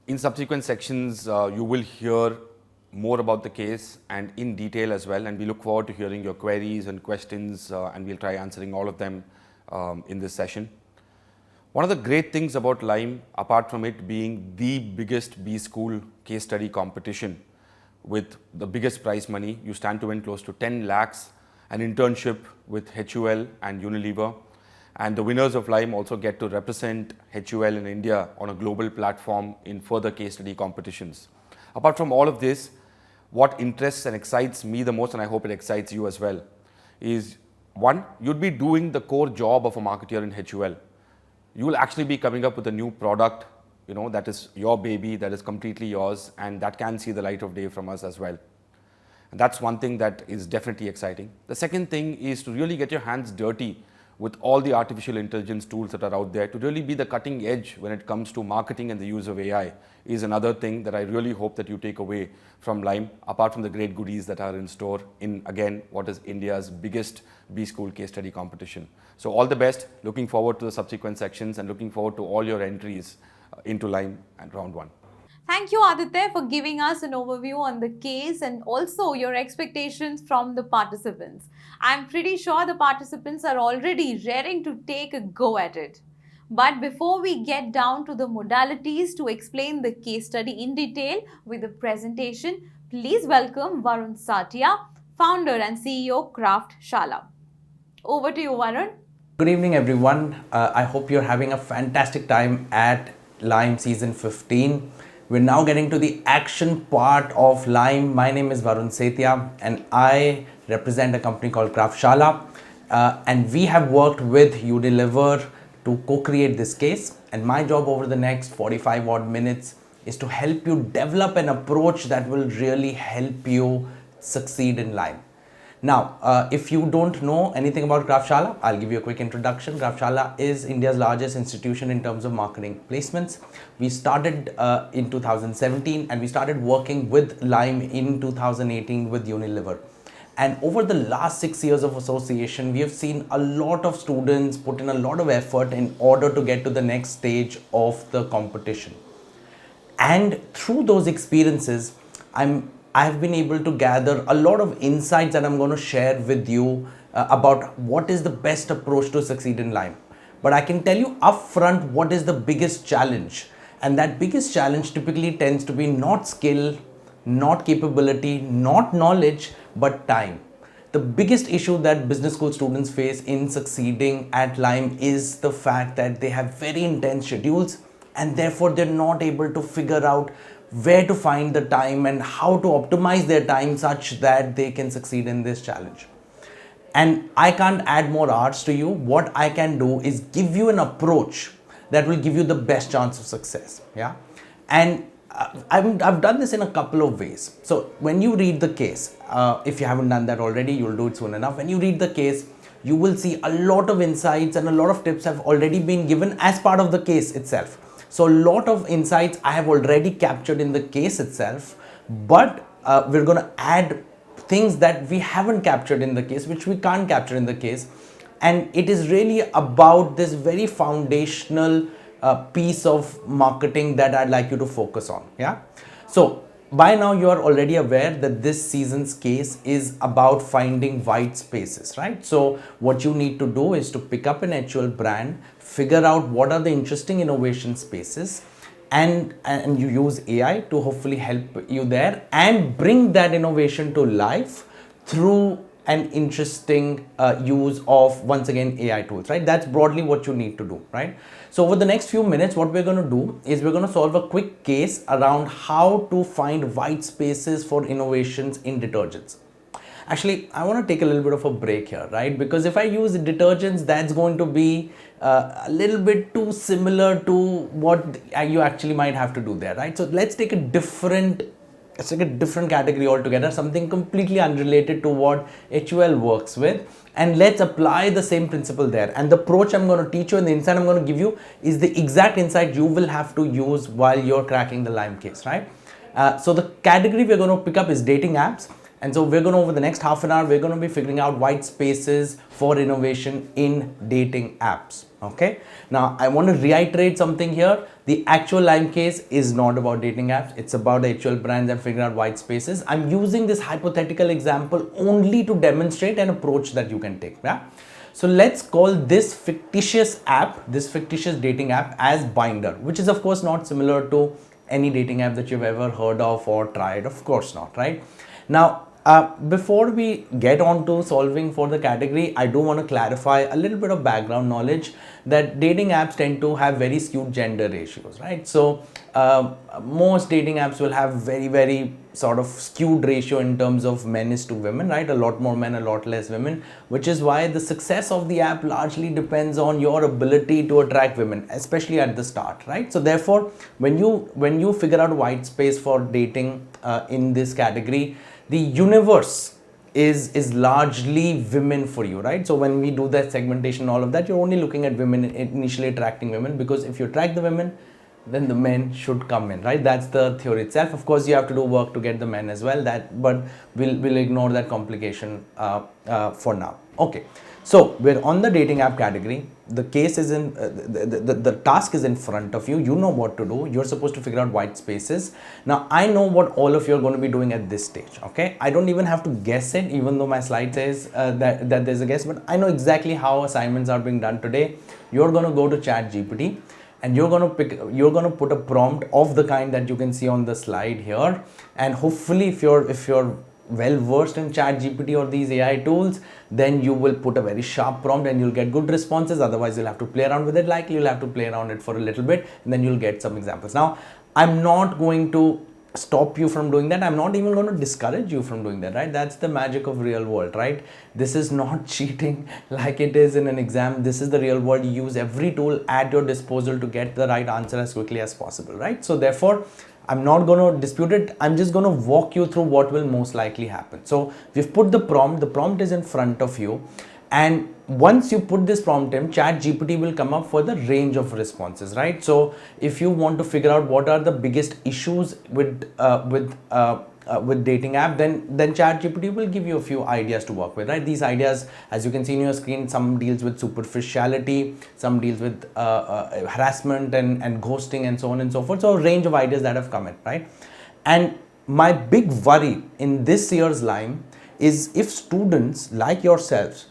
[SPEAKER 6] In subsequent sections, you will hear more about the case and in detail as well, and we look forward to hearing your queries and questions, and we'll try answering all of them in this session. One of the great things about L.I.M.E., apart from it being the biggest B-School case study competition with the biggest prize money, you stand to win close to 10 lakhs, an internship with HUL and Unilever, and the winners of L.I.M.E. also get to represent HUL in India on a global platform in further case study competitions. Apart from all of this, what interests and excites me the most, and I hope it excites you as well, is one, you'd be doing the core job of a marketer in HUL. You will actually be coming up with a new product, that is your baby, that is completely yours, and that can see the light of day from us as well. And that's one thing that is definitely exciting. The second thing is to really get your hands dirty with all the artificial intelligence tools that are out there, to really be the cutting edge when it comes to marketing and the use of AI is another thing that I really hope that you take away from L.I.M E, apart from the great goodies that are in store in, again, what is India's biggest B-School case study competition. So all the best, looking forward to the subsequent sections and looking forward to all your entries into L.I.M E and round one.
[SPEAKER 1] Thank you, Aditya, for giving us an overview on the case and also your expectations from the participants. I'm pretty sure the participants are already raring to take a go at it. But before we get down to the modalities to explain the case study in detail with the presentation, please welcome Varun Satia, founder and CEO, Craft Shala. Over to you, Varun.
[SPEAKER 7] Good evening, everyone. I hope you're having a fantastic time at L.I.M E Season 15. We're now getting to the action part of L.I.M E. My name is Varun Satia and I represent a company called Craft Shala. And we have worked with Udeliver to co-create this case. And my job over the next 45 odd minutes is to help you develop an approach that will really help you succeed in L.I.M E. Now, if you don't know anything about Craft Shala, I'll give you a quick introduction. Craft Shala is India's largest institution in terms of marketing placements. We started in 2017 and we started working with L.I.M E in 2018 with Udeliver. And over the last 6 years of association, we have seen a lot of students put in a lot of effort in order to get to the next stage of the competition. And through those experiences, I have been able to gather a lot of insights that I'm going to share with you about what is the best approach to succeed in L.I.M E. But I can tell you upfront what is the biggest challenge. And that biggest challenge typically tends to be not skill, not capability, not knowledge, but time. The biggest issue that business school students face in succeeding at L.I.M E is the fact that they have very intense schedules and therefore they're not able to figure out where to find the time and how to optimize their time such that they can succeed in this challenge. And I can't add more hours to you. What I can do is give you an approach that will give you the best chance of success. Yeah. And I've done this in a couple of ways. So when you read the case, if you haven't done that already, you'll do it soon enough. When you read the case, you will see a lot of insights and a lot of tips have already been given as part of the case itself. So a lot of insights I have already captured in the case itself, but we're going to add things that we haven't captured in the case, which we can't capture in the case. And it is really about this very foundational piece of marketing that I'd like you to focus on. Yeah. So by now you are already aware that this season's case is about finding white spaces, right? So what you need to do is to pick up an HUL brand, figure out what are the interesting innovation spaces, and you use AI to hopefully help you there and bring that innovation to life through an interesting use of, once again, AI tools, right? That's broadly what you need to do, right? So over the next few minutes, what we're going to do is we're going to solve a quick case around how to find white spaces for innovations in detergents. Actually, I want to take a little bit of a break here, right? Because if I use detergents, that's going to be a little bit too similar to what you actually might have to do there, right? So let's take a different category altogether, something completely unrelated to what HUL works with, and let's apply the same principle there. And the approach I'm going to teach you and the insight I'm going to give you is the exact insight you will have to use while you're cracking the L.I.M E case, right? So the category we're going to pick up is dating apps. And so we're going to, over the next half an hour, we're going to be figuring out white spaces for innovation in dating apps. Okay. Now, I want to reiterate something here. The actual L.I.M E case is not about dating apps. It's about the HUL brands and figuring out white spaces. I'm using this hypothetical example only to demonstrate an approach that you can take. Yeah. So let's call this fictitious app, this fictitious dating app, as Binder, which is of course not similar to any dating app that you've ever heard of or tried. Of course not, right? Now, Before we get on to solving for the category, I do want to clarify a little bit of background knowledge that dating apps tend to have very skewed gender ratios, right? So most dating apps will have very sort of skewed ratio in terms of men is to women, right? A lot more men, a lot less women, which is why the success of the app largely depends on your ability to attract women, especially at the start, right? So therefore, when you figure out white space for dating in this category, the universe is largely women for you, right? So when we do that segmentation, all of that, you're only looking at women, initially attracting women, because if you attract the women, then the men should come in, right? That's the theory itself. Of course, you have to do work to get the men as well, but we'll ignore that complication for now. Okay, so we're on the dating app category. The case is in the task is in front of you. You know what to do. You're supposed to figure out white spaces. Now I know what all of you are going to be doing at this stage. Okay, I don't even have to guess it, even though my slide says that there's a guess, but I know exactly how assignments are being done today. You're going to go to Chat GPT and you're going to put a prompt of the kind that you can see on the slide here, and hopefully if you're well versed in Chat GPT or these AI tools, then you will put a very sharp prompt and you'll get good responses. Otherwise you'll have to play around with it. Likely you'll have to play around it for a little bit, and then you'll get some examples. Now I'm not going to stop you from doing that. I'm not even going to discourage you from doing that, right? That's the magic of real world, right? This is not cheating like it is in an exam. This is the real world. You use every tool at your disposal to get the right answer as quickly as possible, right? So therefore I'm not going to dispute it. I'm just going to walk you through what will most likely happen. So we've put the prompt is in front of you, and once you put this prompt in, Chat GPT will come up for the range of responses, right? So if you want to figure out what are the biggest issues with dating app, then Chat GPT will give you a few ideas to work with, right? These ideas, as you can see on your screen, some deals with superficiality, some deals with harassment and ghosting and so on and so forth. So a range of ideas that have come in, right? And my big worry in this year's L.I.M.E is if students like yourselves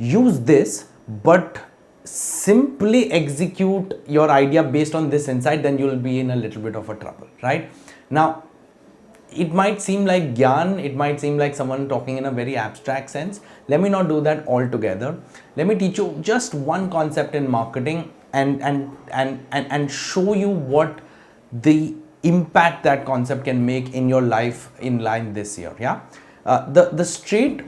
[SPEAKER 7] use this but simply execute your idea based on this insight, then you'll be in a little bit of a trouble, right? Now it might seem like gyan, it might seem like someone talking in a very abstract sense. Let me not do that altogether. Let me teach you just one concept in marketing and show you what the impact that concept can make in your life in line this year. Yeah. The straight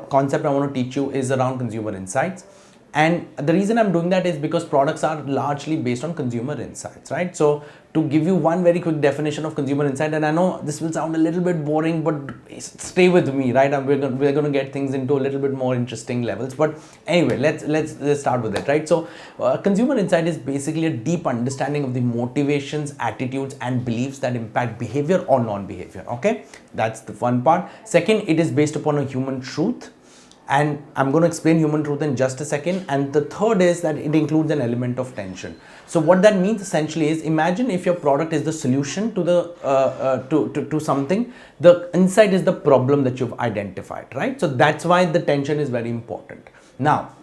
[SPEAKER 7] concept I want to teach you is around consumer insights, and the reason I'm doing that is because products are largely based on consumer insights, right? So to give you one very quick definition of consumer insight, and I know this will sound a little bit boring, but stay with me, right? We're going to get things into a little bit more interesting levels. But anyway, let's start with it, right? So consumer insight is basically a deep understanding of the motivations, attitudes, and beliefs that impact behavior or non-behavior. Okay, that's the fun part. Second, it is based upon a human truth, and I'm going to explain human truth in just a second. And the third is that it includes an element of tension. So what that means essentially is, imagine if your product is the solution to the to something, the insight is the problem that you've identified, right? So that's why the tension is very important. Now,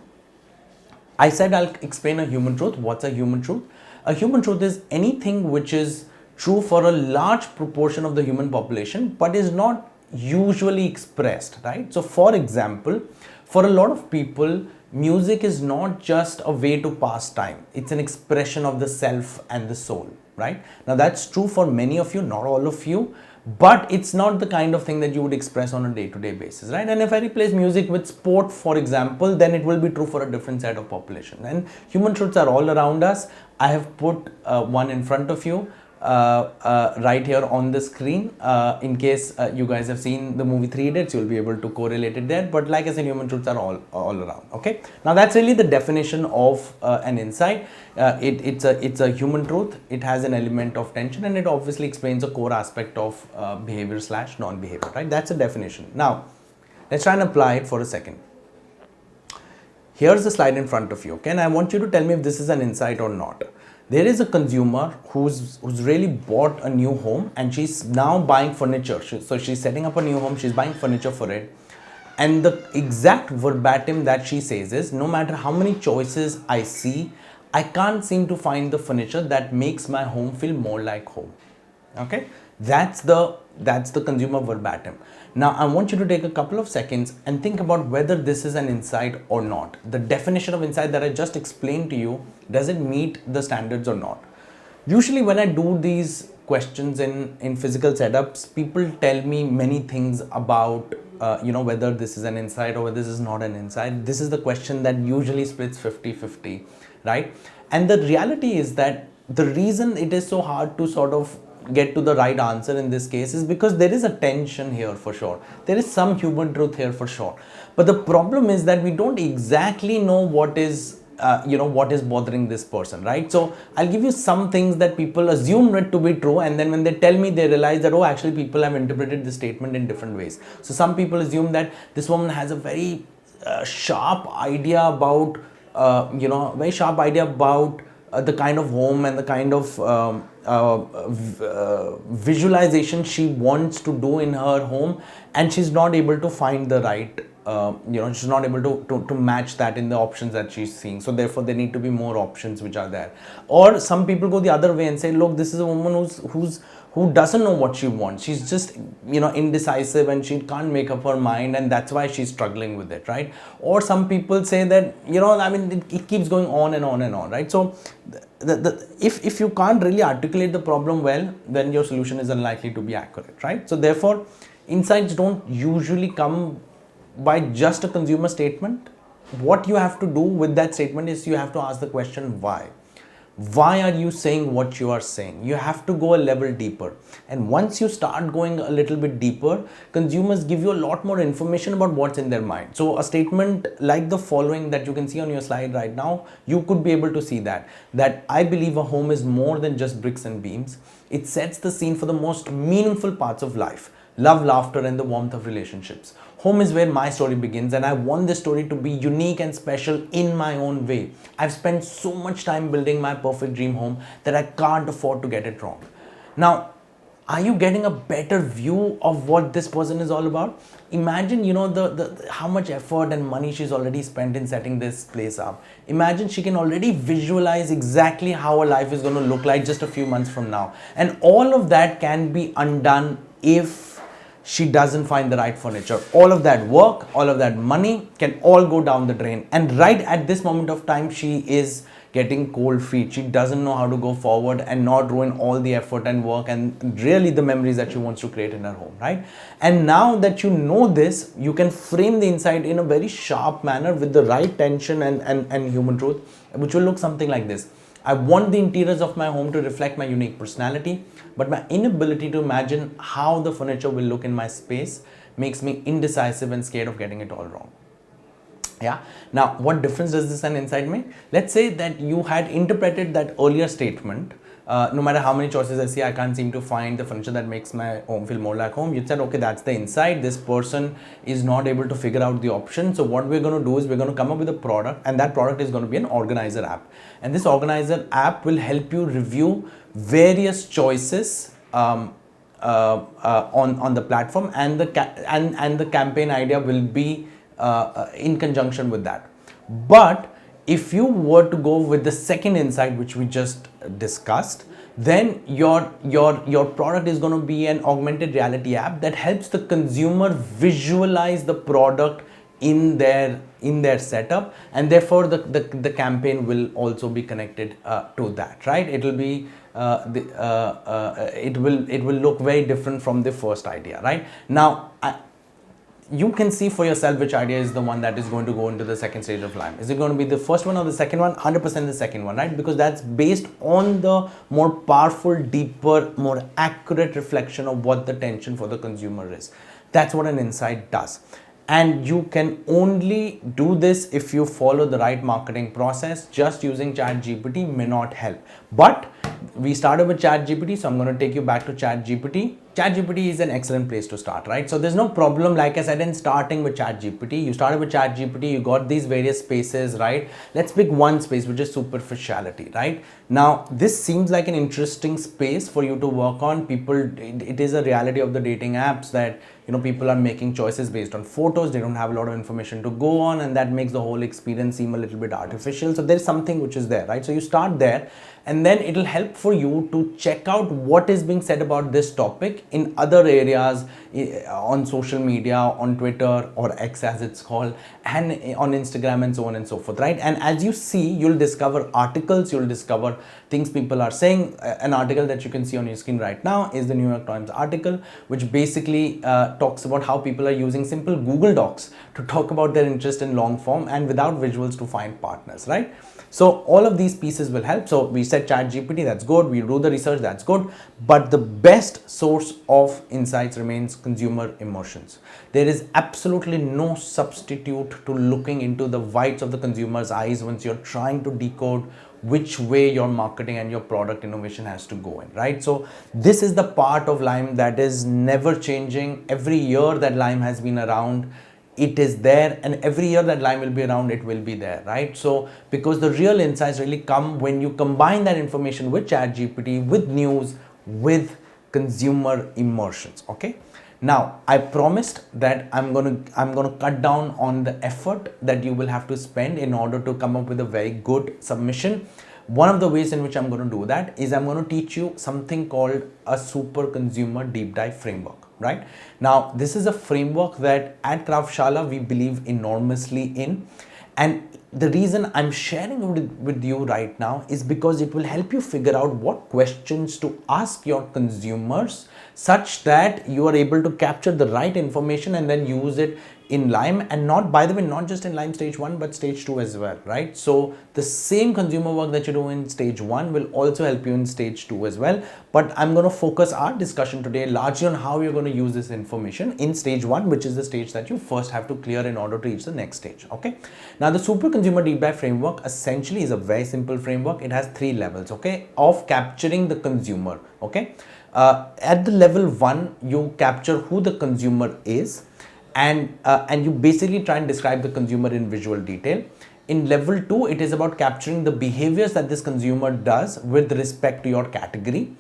[SPEAKER 7] I said I'll explain a human truth. What's a human truth? A human truth is anything which is true for a large proportion of the human population, but is not usually expressed, right? So for example, for a lot of people, music is not just a way to pass time. It's an expression of the self and the soul, right? Now that's true for many of you, not all of you, but it's not the kind of thing that you would express on a day-to-day basis, right? And if I replace music with sport, for example, then it will be true for a different set of population. And human truths are all around us. I have put one in front of you right here on the screen. In case you guys have seen the movie 3 Idiots, you'll be able to correlate it there. But like I said, human truths are all around. Okay, now that's really the definition of an insight. It's a human truth. It has an element of tension, and it obviously explains a core aspect of behavior / non-behavior, right? That's a definition. Now let's try and apply it for a second. Here's the slide in front of you, okay? And I want you to tell me if this is an insight or not. There is a consumer who's really bought a new home, and she's now buying furniture. So she's setting up a new home, she's buying furniture for it. And the exact verbatim that she says is, no matter how many choices I see, I can't seem to find the furniture that makes my home feel more like home. Okay? That's the consumer verbatim. Now I want you to take a couple of seconds and think about whether this is an insight or not. The definition of insight that I just explained to you, does it meet the standards or not? Usually when I do these questions in physical setups, people tell me many things about whether this is an insight or whether this is not an insight. This is the question that usually splits 50-50, right? And the reality is that the reason it is so hard to sort of get to the right answer in this case is because there is a tension here for sure. There is some human truth here for sure. But the problem is that we don't exactly know what is what is bothering this person, right? So I'll give you some things that people assume it to be true, and then when they tell me, they realize that, oh, actually people have interpreted this statement in different ways. So some people assume that this woman has a very sharp idea about the kind of home and the kind of visualization she wants to do in her home, and she's not able to find the right she's not able to match that in the options that she's seeing. So therefore there need to be more options which are there. Or some people go the other way and say, look, this is a woman who doesn't know what she wants. She's just indecisive and she can't make up her mind, and that's why she's struggling with it, right? Or some people say that it keeps going on and on and on, right? So if you can't really articulate the problem well, then your solution is unlikely to be accurate, right? So therefore insights don't usually come by just a consumer statement. What you have to do with that statement is you have to ask the question, why? Why are you saying what you are saying? You have to go a level deeper. And once you start going a little bit deeper, consumers give you a lot more information about what's in their mind. So a statement like the following that you can see on your slide right now, you could be able to see that I believe a home is more than just bricks and beams. It sets the scene for the most meaningful parts of life: love, laughter, and the warmth of relationships. Home is where my story begins, and I want this story to be unique and special in my own way. I've spent so much time building my perfect dream home that I can't afford to get it wrong. Now, are you getting a better view of what this person is all about? Imagine, how much effort and money she's already spent in setting this place up. Imagine she can already visualize exactly how her life is going to look like just a few months from now. And all of that can be undone if she doesn't find the right furniture. All of that work, all of that money can all go down the drain. And right at this moment of time, she is getting cold feet. She doesn't know how to go forward and not ruin all the effort and work and really the memories that she wants to create in her home, right? And now that you know this, you can frame the insight in a very sharp manner with the right tension and human truth, which will look something like this. I want the interiors of my home to reflect my unique personality, but my inability to imagine how the furniture will look in my space makes me indecisive and scared of getting it all wrong. Yeah. Now, what difference does this an insight make? Let's say that you had interpreted that earlier statement. No matter how many choices I see, I can't seem to find the furniture that makes my home feel more like home. You said, okay, that's the insight. This person is not able to figure out the option. So what we're going to do is we're going to come up with a product, and that product is going to be an organizer app. And this organizer app will help you review various choices on the platform, and the campaign idea will be in conjunction with that. But if you were to go with the second insight which we just discussed, then your product is going to be an augmented reality app that helps the consumer visualize the product in their setup, and therefore the campaign will also be connected to that, right? It will be it will look very different from the first idea, right? Now you can see for yourself which idea is the one that is going to go into the second stage of L.I.M.E. Is it going to be the first one or the second one? 100% the second one, right? Because that's based on the more powerful, deeper, more accurate reflection of what the tension for the consumer is. That's what an insight does. And you can only do this if you follow the right marketing process. Just using ChatGPT may not help. But we started with ChatGPT, so I'm going to take you back to ChatGPT. ChatGPT is an excellent place to start, right? So there's no problem, like I said, in starting with ChatGPT. You started with ChatGPT, you got these various spaces, right? Let's pick one space, which is superficiality, right? Now, this seems like an interesting space for you to work on. It is a reality of the dating apps that people are making choices based on photos. They don't have a lot of information to go on, and that makes the whole experience seem a little bit artificial. So there's something which is there, right? So you start there, and then it'll help for you to check out what is being said about this topic in other areas, on social media, on Twitter or X as it's called, and on Instagram, and so on and so forth, right? And as you see, you'll discover articles, you'll discover things people are saying. An article that you can see on your screen right now is the New York Times article, which basically talks about how people are using simple Google Docs to talk about their interest in long form and without visuals to find partners, right? So all of these pieces will help. So we said chat GPT, that's good. We do the research, that's good. But the best source of insights remains consumer emotions. There is absolutely no substitute to looking into the whites of the consumer's eyes once you're trying to decode which way your marketing and your product innovation has to go in, right? So this is the part of L.I.M.E that is never changing. Every year that L.I.M.E has been around, it is there, and every year that L.I.M.E will be around, it will be there, right? So because the real insights really come when you combine that information with chat GPT, with news, with consumer emotions. Okay, now I promised that I'm gonna cut down on the effort that you will have to spend in order to come up with a very good submission. One of the ways in which I'm going to do that is I'm going to teach you something called a super consumer deep dive framework. Right now, this is a framework that at Craftshalla we believe enormously in, and the reason I'm sharing it with you right now is because it will help you figure out what questions to ask your consumers such that you are able to capture the right information and then use it in L.I.M.E, and not, by the way, not just in L.I.M.E stage 1 but stage 2 as well, right? So the same consumer work that you do in stage 1 will also help you in stage 2 as well. But I'm going to focus our discussion today largely on how you're going to use this information in stage 1, which is the stage that you first have to clear in order to reach the next stage. Okay, now the super consumer deep dive framework essentially is a very simple framework. It has 3 levels, okay, of capturing the consumer. Okay, at the level 1 you capture who the consumer is, and you basically try and describe the consumer in visual detail. In level 2, it is about capturing the behaviors that this consumer does with respect to your category.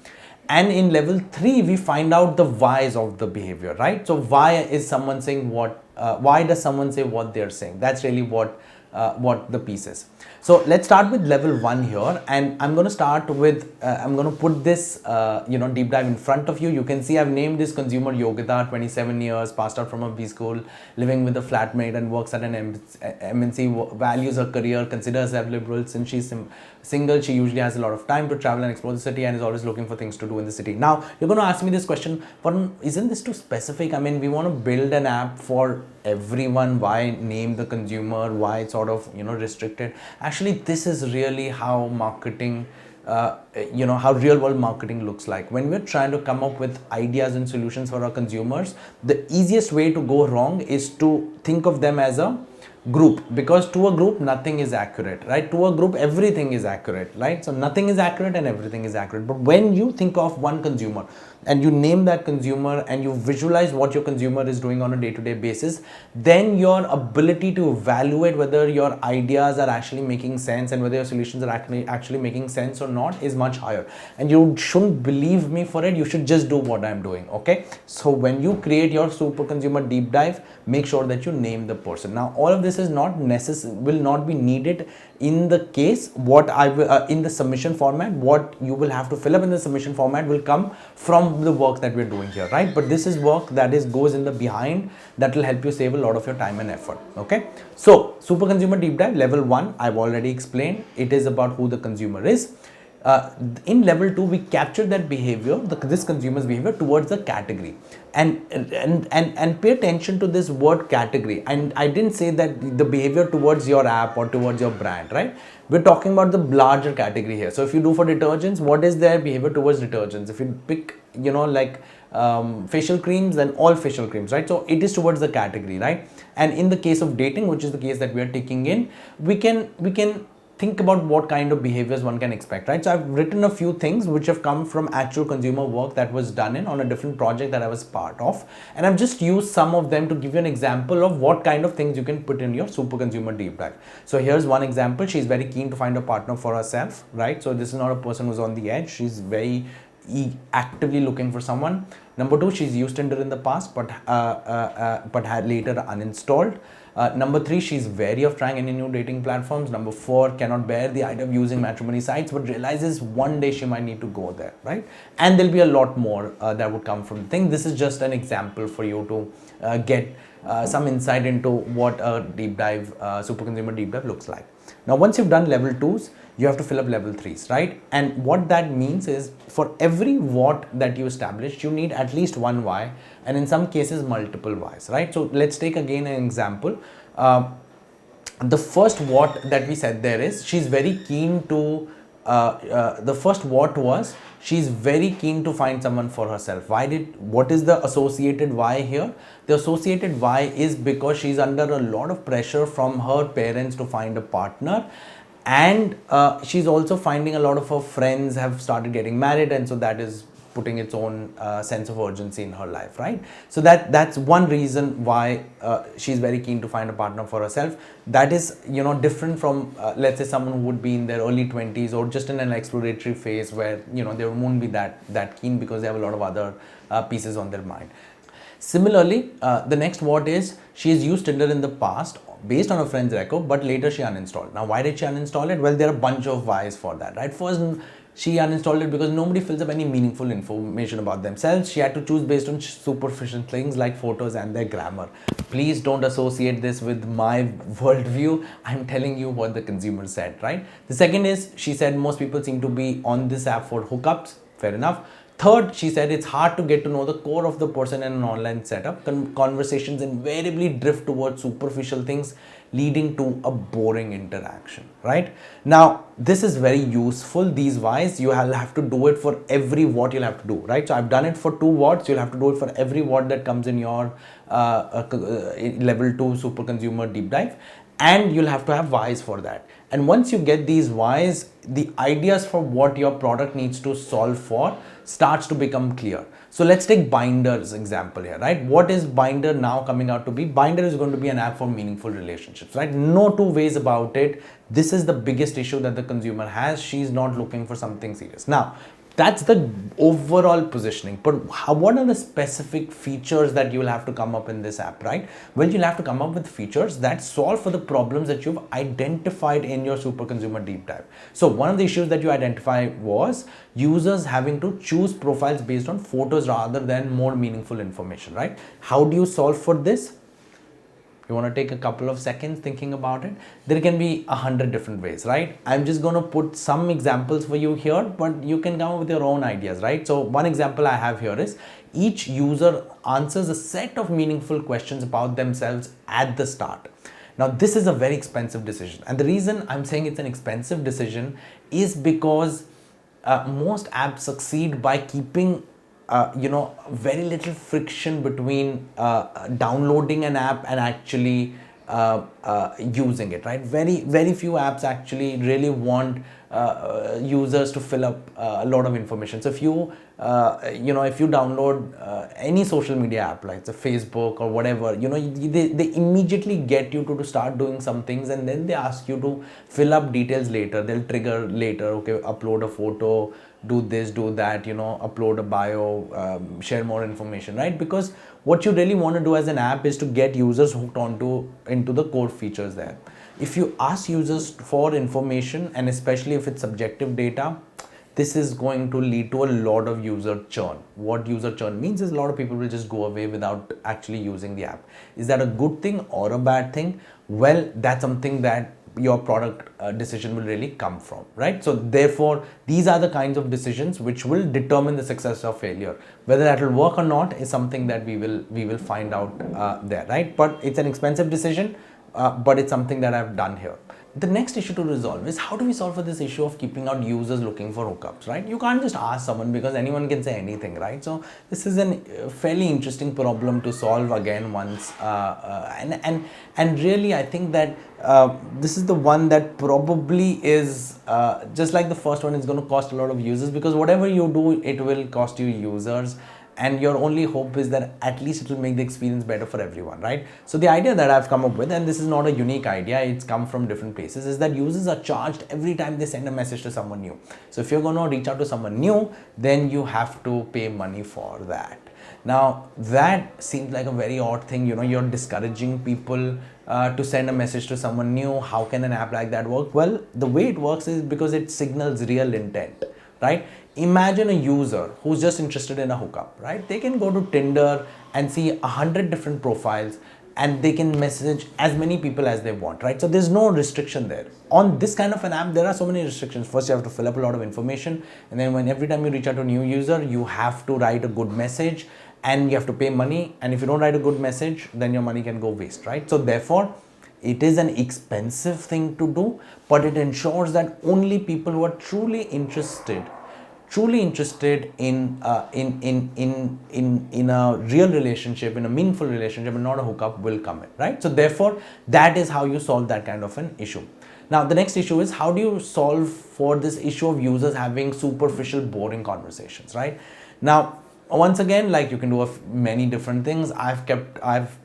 [SPEAKER 7] And in level 3, we find out the whys of the behavior, right? So why is someone saying what, why does someone say what they're saying? That's really what the piece is. So let's start with level 1 here, and I'm going to start with, I'm going to put this, deep dive in front of you. You can see I've named this consumer Yogita, 27 years, passed out from a B school, living with a flatmate and works at an MNC, values her career, considers herself liberal. Since she's single, she usually has a lot of time to travel and explore the city and is always looking for things to do in the city. Now, you're going to ask me this question, Varun, isn't this too specific? I mean, we want to build an app for everyone. Why name the consumer? Why it's sort of, restricted? Actually, this is really how marketing, how real world marketing looks like. When we're trying to come up with ideas and solutions for our consumers, the easiest way to go wrong is to think of them as a group, because to a group nothing is accurate, right? To a group everything is accurate, right? So nothing is accurate and everything is accurate. But when you think of one consumer and you name that consumer and you visualize what your consumer is doing on a day-to-day basis, then your ability to evaluate whether your ideas are actually making sense and whether your solutions are actually making sense or not is much higher. And you shouldn't believe me for it, you should just do what I'm doing. Okay, so when you create your super consumer deep dive, make sure that you name the person. Now all of this is not necessary, will not be needed in the case what I will in the submission format. What you will have to fill up in the submission format will come from the work that we're doing here, right? But this is work that goes in the behind that will help you save a lot of your time and effort. Okay, so super consumer deep dive level 1, I've already explained. It is about who the consumer is. In level 2, we capture that behavior, this consumer's behavior towards the category, and pay attention to this word category. And I didn't say that the behavior towards your app or towards your brand, right? We're talking about the larger category here. So if you do for detergents, what is their behavior towards detergents? If you pick, facial creams, then all facial creams, right? So it is towards the category, right? And in the case of dating, which is the case that we are taking in, we can think about what kind of behaviors one can expect, right? So I've written a few things which have come from actual consumer work that was done on a different project that I was part of, and I've just used some of them to give you an example of what kind of things you can put in your super consumer deep dive. So here's one example. She's very keen to find a partner for herself, right? So this is not a person who's on the edge. She's very actively looking for someone. Number 2, she's used Tinder in the past but had later uninstalled. Number 3, she's wary of trying any new dating platforms. Number 4, cannot bear the idea of using matrimony sites, but realizes one day she might need to go there, right? And there'll be a lot more that would come from the thing. This is just an example for you to get some insight into what a deep dive, super consumer deep dive looks like. Now, once you've done level 2s, you have to fill up level 3s, right? And what that means is for every what that you established, you need at least one why, and in some cases multiple whys, right? So let's take again an example. The first what that we said there is she's very keen to the first what was she's very keen to find someone for herself. What is the associated why here? The associated why is because she's under a lot of pressure from her parents to find a partner, and she's also finding a lot of her friends have started getting married, and so that is putting its own sense of urgency in her life, right? So that's one reason why she's very keen to find a partner for herself. That is, different from let's say someone who would be in their early 20s or just in an exploratory phase where they won't be that keen because they have a lot of other pieces on their mind. Similarly, the next what is she has used Tinder in the past based on a friend's record, but later she uninstalled. Now, why did she uninstall it? Well, there are a bunch of whys for that, right? First, she uninstalled it because nobody fills up any meaningful information about themselves. She had to choose based on superficial things like photos and their grammar. Please don't associate this with my worldview. I'm telling you what the consumer said, right? The second is she said most people seem to be on this app for hookups. Fair enough. Third, she said it's hard to get to know the core of the person in an online setup. Conversations invariably drift towards superficial things, leading to a boring interaction, right? Now, this is very useful. These whys, you have to do it for every what you'll have to do, right? So I've done it for 2 whats. You'll have to do it for every what that comes in your level 2 super consumer deep dive. And you'll have to have whys for that. And once you get these whys, the ideas for what your product needs to solve for starts to become clear. So let's take Binder's example here, right? What is Binder now coming out to be? Binder is going to be an app for meaningful relationships, right? No two ways about it. This is the biggest issue that the consumer has. She's not looking for something serious. Now, that's the overall positioning, but what are the specific features that you'll have to come up in this app, right? Well, you'll have to come up with features that solve for the problems that you've identified in your super consumer deep dive. So one of the issues that you identify was users having to choose profiles based on photos rather than more meaningful information, right? How do you solve for this? You want to take a couple of seconds thinking about it? There can be 100 different ways, right? I'm just going to put some examples for you here, but you can come up with your own ideas, right? So one example I have here is each user answers a set of meaningful questions about themselves at the start. Now, this is a very expensive decision. And the reason I'm saying it's an expensive decision is because most apps succeed by keeping very little friction between downloading an app and actually using it, right? Very few apps actually really want users to fill up a lot of information. So if you if you download any social media app like the Facebook or whatever, they immediately get you to start doing some things, and then they ask you to fill up details later. They'll trigger later, okay, upload a photo, do this, do that, upload a bio, share more information, right? Because what you really want to do as an app is to get users hooked into the core features there. If you ask users for information, and especially if it's subjective data, this is going to lead to a lot of user churn. What user churn means is a lot of people will just go away without actually using the app. Is that a good thing or a bad thing? Well, that's something that your product decision will really come from, right? So therefore, these are the kinds of decisions which will determine the success or failure. Whether that will work or not is something that we will find out there, right? But it's an expensive decision, but it's something that I've done here. The next issue to resolve is how do we solve for this issue of keeping out users looking for hookups, right? You can't just ask someone because anyone can say anything, right? So this is a fairly interesting problem to solve again once, and really I think that this is the one that probably is just like the first one, is going to cost a lot of users, because whatever you do, it will cost you users. and your only hope is that at least it will make the experience better for everyone, right? So the idea that I've come up with, and this is not a unique idea, it's come from different places, is that users are charged every time they send a message to someone new. So if you're going to reach out to someone new, then you have to pay money for that. Now that seems like a very odd thing, you're discouraging people to send a message to someone new. How can an app like that work? Well, the way it works is because it signals real intent, right? Imagine a user who's just interested in a hookup, right? They can go to Tinder and see 100 different profiles, and they can message as many people as they want, right? So there's no restriction there. On this kind of an app, there are so many restrictions. First, you have to fill up a lot of information, and then every time you reach out to a new user, you have to write a good message, and you have to pay money. And if you don't write a good message, then your money can go waste, right? So therefore, it is an expensive thing to do, but it ensures that only people who are truly interested in a real relationship, in a meaningful relationship, and not a hookup, will come in, right? So therefore, that is how you solve that kind of an issue. Now the next issue is, how do you solve for this issue of users having superficial, boring conversations, right? Now once again, like, you can do many different things. I've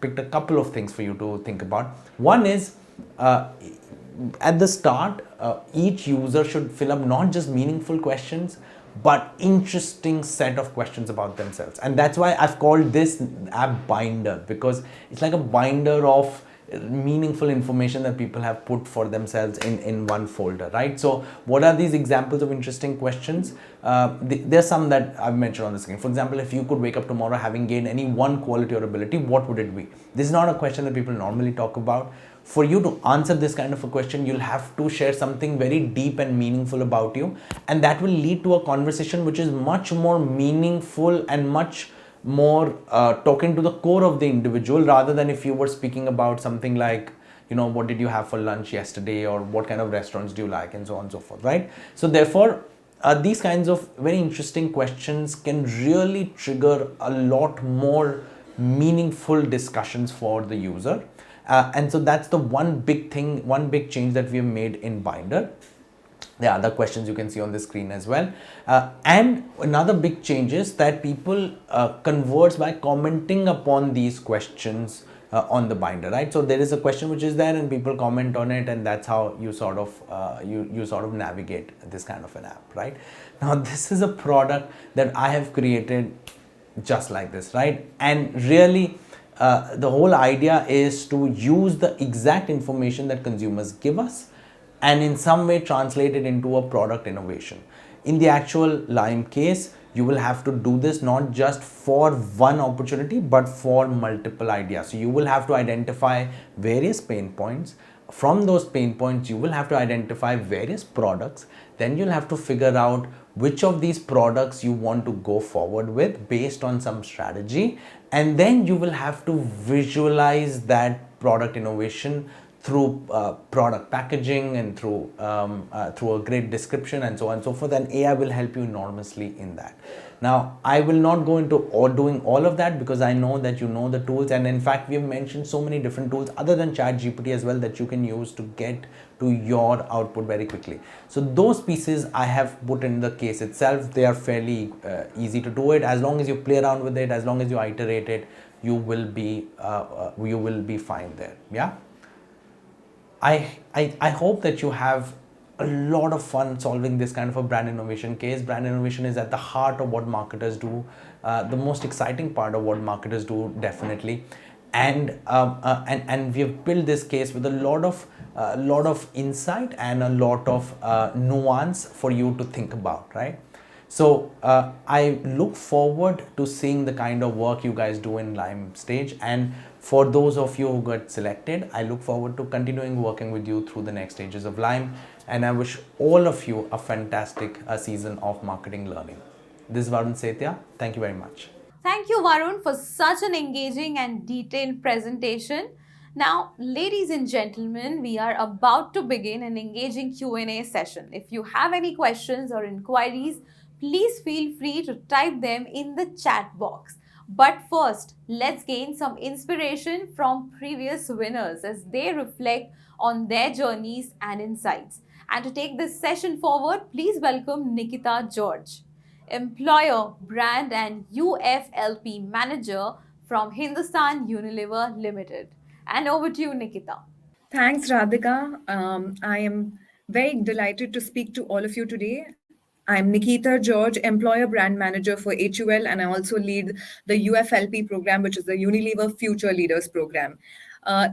[SPEAKER 7] picked a couple of things for you to think about. One is, at the start, each user should fill up not just meaningful questions, but interesting set of questions about themselves. And that's why I've called this app Binder, because it's like a binder of meaningful information that people have put for themselves in one folder, right? So what are these examples of interesting questions? There's some that I've mentioned on the screen. For example, if you could wake up tomorrow having gained any one quality or ability, what would it be? This is not a question that people normally talk about. For you to answer this kind of a question, you'll have to share something very deep and meaningful about you, and that will lead to a conversation which is much more meaningful and much more talking to the core of the individual, rather than if you were speaking about something like, what did you have for lunch yesterday, or what kind of restaurants do you like, and so on and so forth, right? So therefore, these kinds of very interesting questions can really trigger a lot more meaningful discussions for the user. And so that's the one big change that we have made in Binder. There are other questions you can see on the screen as well. And another big change is that people converse by commenting upon these questions on the Binder, right? So there is a question which is there, and people comment on it, and that's how you sort of navigate this kind of an app, right? Now this is a product that I have created just like this, right? And really, the whole idea is to use the exact information that consumers give us and in some way translate it into a product innovation. In the actual L.I.M.E case, you will have to do this not just for one opportunity, but for multiple ideas. So you will have to identify various pain points. From those pain points, you will have to identify various products. Then you'll have to figure out which of these products you want to go forward with based on some strategy. And then you will have to visualize that product innovation through product packaging and through a great description and so on and so forth, and AI will help you enormously in that. Now, I will not go into doing all of that, because I know that you know the tools, and in fact we have mentioned so many different tools other than ChatGPT as well that you can use to get to your output very quickly. So those pieces I have put in the case itself. They are fairly easy to do it. As long as you play around with it, as long as you iterate it, you will be fine there. Yeah. I hope that you have a lot of fun solving this kind of a brand innovation case. Brand innovation is at the heart of what marketers do, the most exciting part of what marketers do, definitely. And we have built this case with a lot of insight and a lot of nuance for you to think about, right? So I look forward to seeing the kind of work you guys do in L.I.M.E stage, and for those of you who got selected, I look forward to continuing working with you through the next stages of L.I.M.E, and I wish all of you a fantastic season of marketing learning. This is Varun Sethia. Thank you very much.
[SPEAKER 1] Thank you, Varun, for such an engaging and detailed presentation. Now, ladies and gentlemen, we are about to begin an engaging Q&A session. If you have any questions or inquiries, please feel free to type them in the chat box. But first, let's gain some inspiration from previous winners as they reflect on their journeys and insights. And to take this session forward, please welcome Nikita George. Employer, Brand and UFLP Manager from Hindustan Unilever Limited. And over to you, Nikita.
[SPEAKER 8] Thanks, Radhika. I am very delighted to speak to all of you today. I'm Nikita George, Employer Brand Manager for HUL, and I also lead the UFLP program, which is the Unilever Future Leaders program.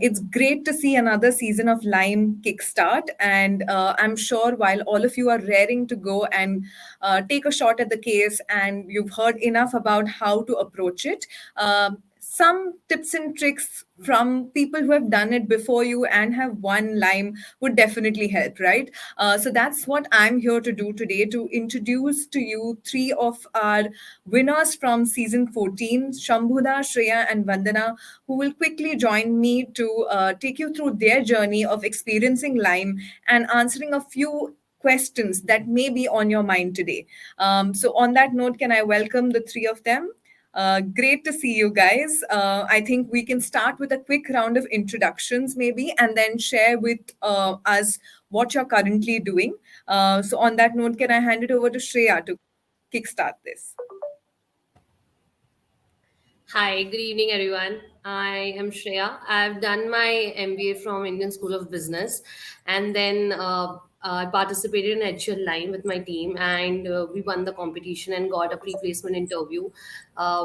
[SPEAKER 8] It's great to see another season of Lime kickstart, and I'm sure while all of you are raring to go and take a shot at the case, and you've heard enough about how to approach it, some tips and tricks from people who have done it before you and have won Lime would definitely help, right? So that's what I'm here to do today, to introduce to you three of our winners from season 14, Shambhuda, Shreya, and Vandana, who will quickly join me to take you through their journey of experiencing Lime and answering a few questions that may be on your mind today. So, on that note, can I welcome the three of them? Great to see you guys. I think we can start with a quick round of introductions, maybe, and then share with us what you're currently doing. So, on that note, can I hand it over to Shreya to kickstart this?
[SPEAKER 3] Hi, good evening, everyone. I am Shreya. I've done my MBA from Indian School of Business, and then I participated in HL Line with my team, and we won the competition and got a pre-placement interview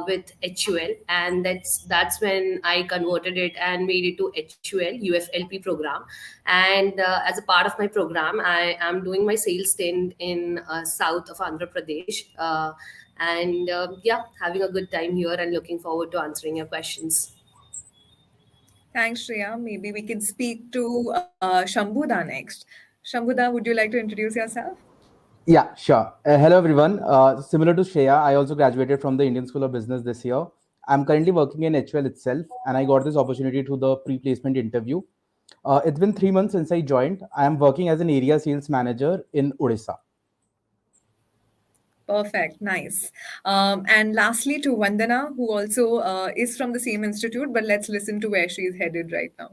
[SPEAKER 3] with HUL, and that's when I converted it and made it to HUL UFLP program. And as a part of my program, I am doing my sales stint in south of Andhra Pradesh. And yeah, having a good time here and looking forward to answering your questions.
[SPEAKER 8] Thanks, Shreya. Maybe we can speak to Shambhuda next. Shambhuda, would you like to introduce yourself?
[SPEAKER 7] Yeah, sure. Hello, everyone. Similar to Shreya, I also graduated from the Indian School of Business this year. I'm currently working in HUL itself, and I got this opportunity through the pre-placement interview. It's been 3 months since I joined. I am working as an area sales manager in Odisha.
[SPEAKER 8] Perfect, nice. And lastly, to Vandana, who also is from the same institute, but let's listen to where she is headed right now.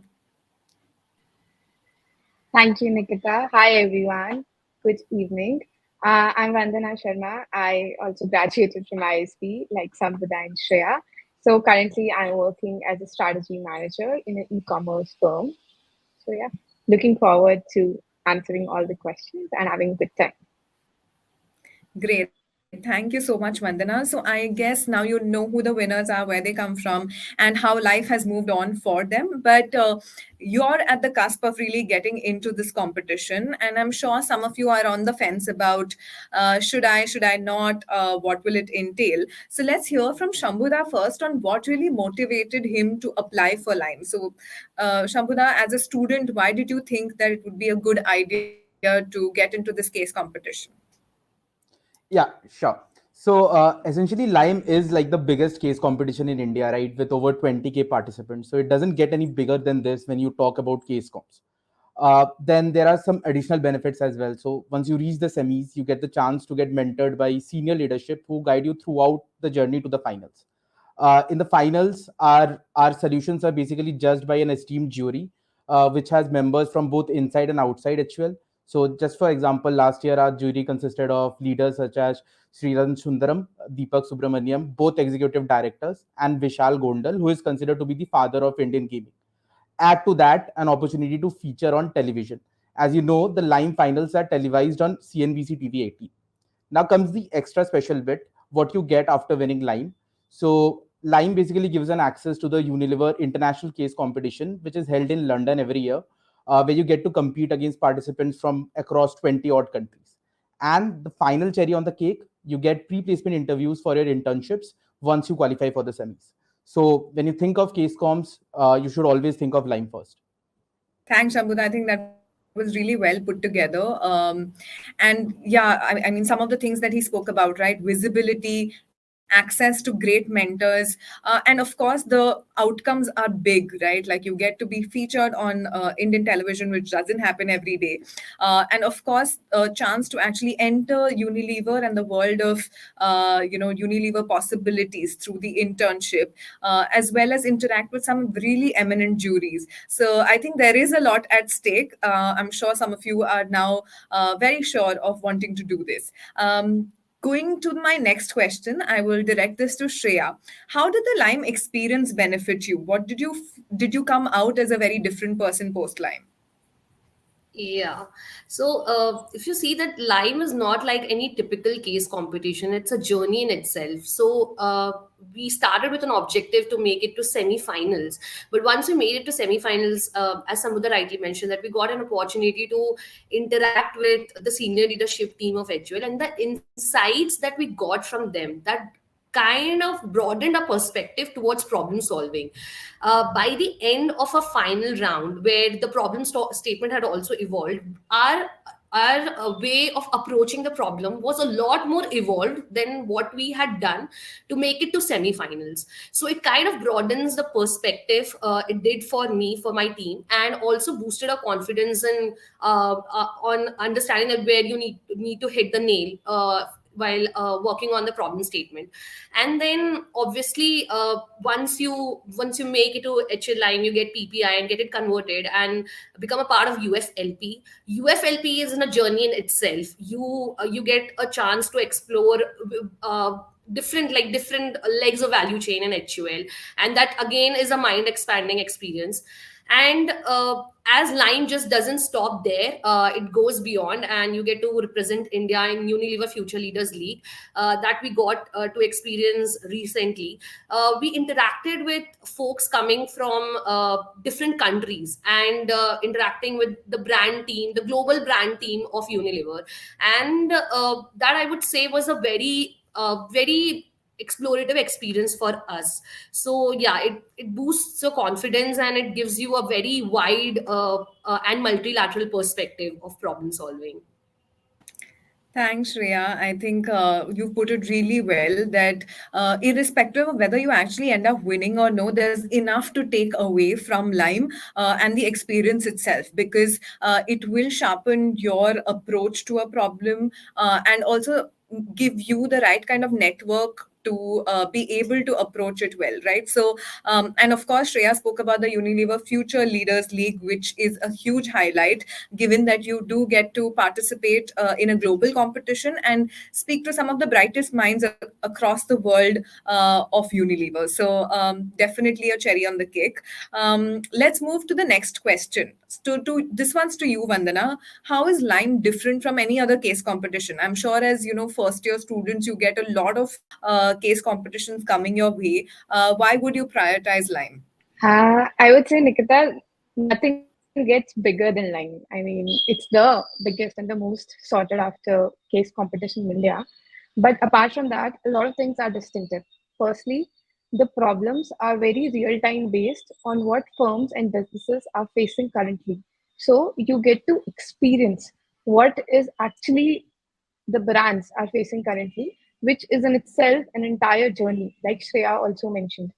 [SPEAKER 9] Thank you, Nikita. Hi, everyone. Good evening. I'm Vandana Sharma. I also graduated from ISB, like Sampradaya and Shreya. So currently, I'm working as a strategy manager in an e-commerce firm. So yeah, looking forward to answering all the questions and having a good time.
[SPEAKER 8] Great. Thank you so much, Vandana. So I guess now you know who the winners are, where they come from, and how life has moved on for them. But you're at the cusp of really getting into this competition, and I'm sure some of you are on the fence about should I not, what will it entail. So let's hear from Shambhuda first on what really motivated him to apply for Lime. So, Shambhuda, as a student, why did you think that it would be a good idea to get into this case competition?
[SPEAKER 7] Yeah, sure. So essentially, Lime is like the biggest case competition in India, right? With over 20K participants. So it doesn't get any bigger than this when you talk about case comps. Then there are some additional benefits as well. So once you reach the semis, you get the chance to get mentored by senior leadership who guide you throughout the journey to the finals. In the finals, our solutions are basically judged by an esteemed jury, which has members from both inside and outside HUL. So, just for example, last year our jury consisted of leaders such as Sriran Sundaram, Deepak Subramaniam, both executive directors, and Vishal Gondal, who is considered to be the father of Indian gaming. Add to that an opportunity to feature on television. As you know, the Lime finals are televised on CNBC TV 18. Now comes the extra special bit, what you get after winning Lime. So Lime basically gives an access to the Unilever International Case Competition, which is held in London every year, where you get to compete against participants from across 20 odd countries. And the final cherry on the cake, you get pre-placement interviews for your internships once you qualify for the semis. So when you think of case comps, you should always think of Lime first.
[SPEAKER 8] Thanks, Shambhuda. I think that was really well put together. And yeah, I mean, some of the things that he spoke about, right? Visibility, access to great mentors, and of course, the outcomes are big, right? Like you get to be featured on Indian television, which doesn't happen every day. And of course, a chance to actually enter Unilever and the world of, Unilever possibilities through the internship, as well as interact with some really eminent juries. So I think there is a lot at stake. I'm sure some of you are now very sure of wanting to do this. Going to my next question, I will direct this to Shreya. How did the Lime experience benefit you? What did you come out as a very different person post Lime?
[SPEAKER 10] Yeah. So, if you see that Lime is not like any typical case competition, it's a journey in itself. So, we started with an objective to make it to semi-finals. But once we made it to semi-finals, as Samudha rightly mentioned, that we got an opportunity to interact with the senior leadership team of HUL, and the insights that we got from them, that kind of broadened our perspective towards problem solving. By the end of a final round, where the statement had also evolved, our way of approaching the problem was a lot more evolved than what we had done to make it to semi-finals. So it kind of broadens the perspective. It did for me, for my team, and also boosted our confidence in on understanding that where you need to hit the nail while working on the problem statement. And then obviously, once you make it to HLIME, you get PPI and get it converted and become a part of UFLP. UFLP is in a journey in itself. You get a chance to explore different legs of value chain in HUL, and that again is a mind expanding experience. And as Line just doesn't stop there, it goes beyond, and you get to represent India in Unilever Future Leaders League that we got to experience recently. We interacted with folks coming from different countries, and interacting with the brand team, the global brand team of Unilever. And that, I would say, was a very explorative experience for us. So yeah, it boosts your confidence, and it gives you a very wide and multilateral perspective of problem solving.
[SPEAKER 8] Thanks, Shreya. I think you put it really well that irrespective of whether you actually end up winning or no, there's enough to take away from Lime and the experience itself, because it will sharpen your approach to a problem and also give you the right kind of network to be able to approach it well, right? So, and of course, Shreya spoke about the Unilever Future Leaders League, which is a huge highlight, given that you do get to participate in a global competition and speak to some of the brightest minds across the world of Unilever. So, definitely a cherry on the cake. Let's move to the next question. This one's to you, Vandana. How is Lime different from any other case competition? I'm sure, as you know, first year students, you get a lot of case competitions coming your way. Why would you prioritize Lime?
[SPEAKER 9] I would say, Nikita, nothing gets bigger than Line. I mean, it's the biggest and the most sorted after case competition in India. But apart from that, a lot of things are distinctive. Firstly, the problems are very real time based on what firms and businesses are facing currently. So you get to experience what is actually the brands are facing currently, which is in itself an entire journey, like Shreya also mentioned.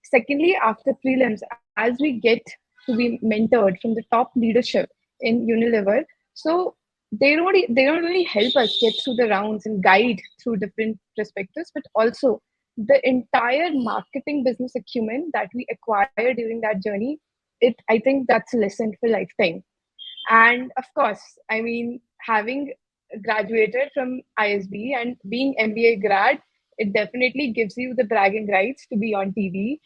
[SPEAKER 9] Secondly, after prelims, as we get to be mentored from the top leadership in Unilever, so they don't only help us get through the rounds and guide through different perspectives, but also the entire marketing business acumen that we acquire during that journey. I think that's a lesson for lifetime. And of course, I mean, having graduated from ISB and being MBA grad, it definitely gives you the bragging rights to be on TV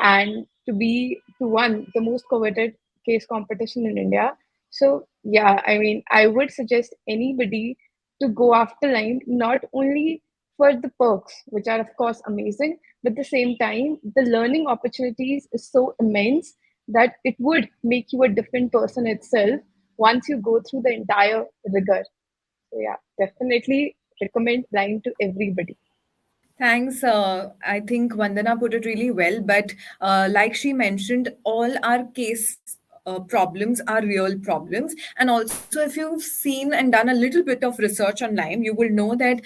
[SPEAKER 9] and to won the most coveted case competition in India. So yeah, I mean, I would suggest anybody to go after Line, not only for the perks, which are of course amazing, but at the same time, the learning opportunities is so immense that it would make you a different person itself once you go through the entire rigor. So yeah, definitely recommend Line to everybody.
[SPEAKER 8] Thanks. I think Vandana put it really well. But like she mentioned, all our case problems are real problems. And also, if you've seen and done a little bit of research on Lime, you will know that